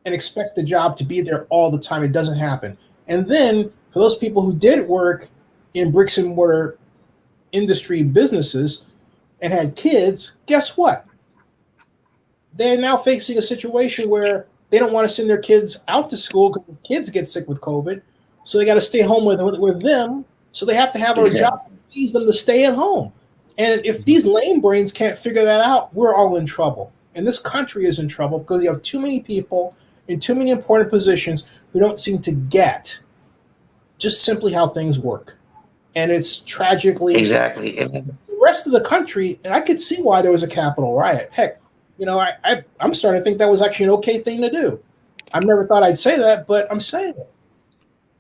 and expect the job to be there all the time. It doesn't happen. And then for those people who did work in bricks and mortar industry businesses and had kids, guess what? They're now facing a situation where they don't want to send their kids out to school because kids get sick with COVID. So they got to stay home with them. So they have to have a job that needs them to stay at home. And if these lame brains can't figure that out, we're all in trouble. And this country is in trouble because you have too many people in too many important positions who don't seem to get just simply how things work. And it's tragically exactly. The rest of the country, and I could see why there was a Capitol riot. Heck, I'm starting to think that was actually an okay thing to do. I never thought I'd say that, but I'm saying it.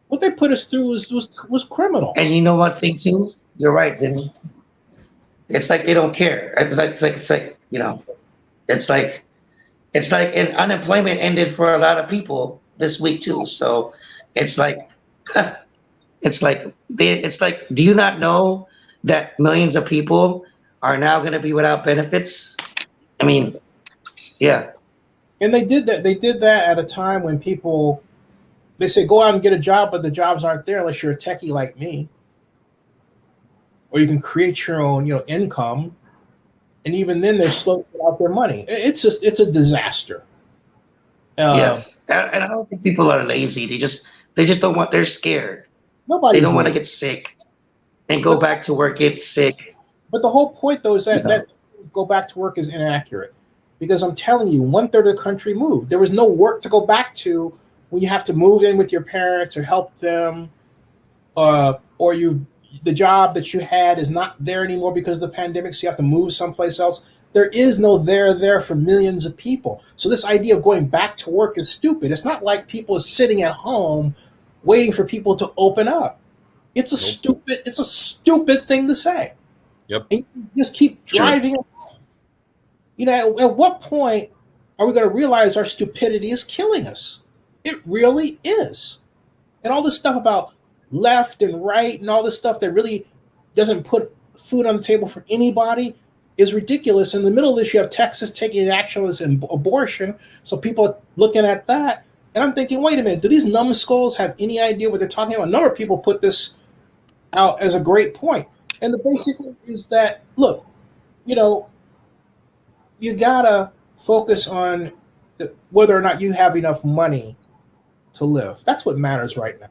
What they put us through was criminal. And you know what thing too? You're right, Jimmy. It's like they don't care. It's like and unemployment ended for a lot of people this week too. So it's like do you not know that millions of people are now going to be without benefits? I mean, yeah. And they did that. They did that at a time when people. They say, go out and get a job, but the jobs aren't there unless you're a techie like me. Or you can create your own, income. And even then, they're slow to get out their money. It's a disaster. Yes. And I don't think people are lazy. They just don't want, they're scared. They don't want to get sick and go back to work, get sick. But the whole point, though, is that go back to work is inaccurate. Because I'm telling you, 1/3 of the country moved. There was no work to go back to when you have to move in with your parents or help them, or the job that you had is not there anymore because of the pandemic, so you have to move someplace else. There is no there for millions of people. So this idea of going back to work is stupid. It's not like people are sitting at home waiting for people to open up. It's a stupid thing to say. Yep. And you just keep driving. Sure. At what point are we going to realize our stupidity is killing us? It really is. And all this stuff about left and right and all this stuff that really doesn't put food on the table for anybody is ridiculous. In the middle of this, you have Texas taking action on this abortion, so people are looking at that. And I'm thinking, wait a minute, do these numbskulls have any idea what they're talking about? A number of people put this out as a great point. And the basic is that, look, you gotta focus on whether or not you have enough money to live. That's what matters right now.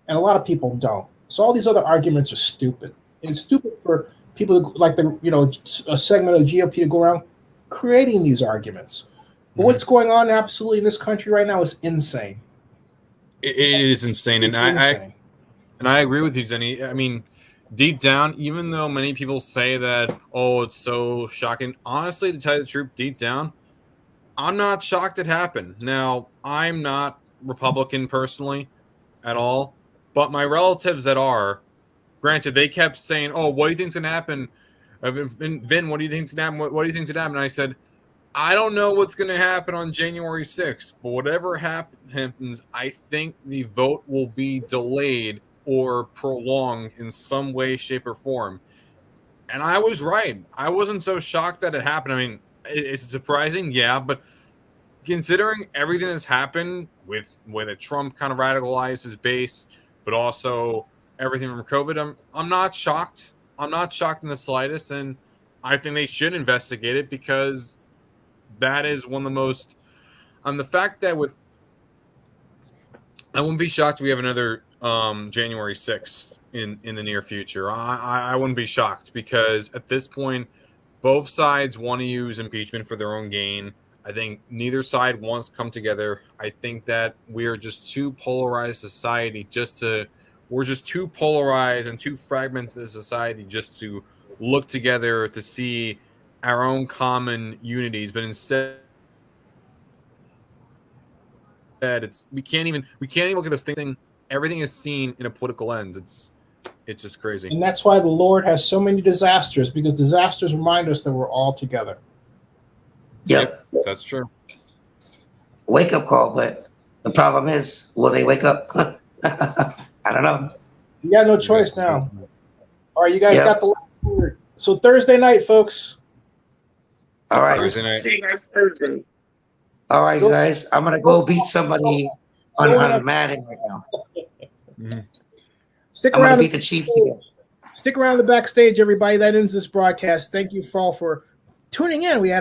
And a lot of people don't. So all these other arguments are stupid. And it's stupid for people to, like a segment of GOP to go around creating these arguments. But what's going on absolutely in this country right now is insane. It is insane. It's insane. And I agree with you, Zennie. I mean, deep down, even though many people say that, oh, it's so shocking, honestly, to tell you the truth, deep down, I'm not shocked it happened. Now, I'm not Republican personally at all, but my relatives that are, granted, they kept saying, oh, what do you think's going to happen? Vin, what do you think's going to happen? What do you think's going to happen? And I said, I don't know what's going to happen on January 6th, but whatever happens, I think the vote will be delayed or prolonged in some way, shape, or form. And I was right. I wasn't so shocked that it happened. I mean, it's surprising, yeah, but considering everything that's happened with a Trump kind of radicalized his base, but also everything from COVID, I'm not shocked. I'm not shocked in the slightest, and I think they should investigate it because that is one of the most. The fact that I wouldn't be shocked if we have another January 6th in the near future. I wouldn't be shocked because at this point, both sides want to use impeachment for their own gain. I think neither side wants to come together. I think that we are just too polarized society we're just too polarized and too fragmented as a society just to look together to see our own common unities. But instead, we can't even look at this thing. Everything is seen in a political lens. It's just crazy. And that's why the Lord has so many disasters, because disasters remind us that we're all together. Yep. That's true. Wake up call, but the problem is, will they wake up? I don't know. You got no choice now. All right, you guys got the last word. So Thursday night, folks. All right. Thursday night. See you guys Thursday. All right, guys. I'm gonna go beat somebody on Madden right now. Mm-hmm. Stick I'm gonna around. beat the Chiefs again. Stick around the backstage, everybody. That ends this broadcast. Thank you all for tuning in. We had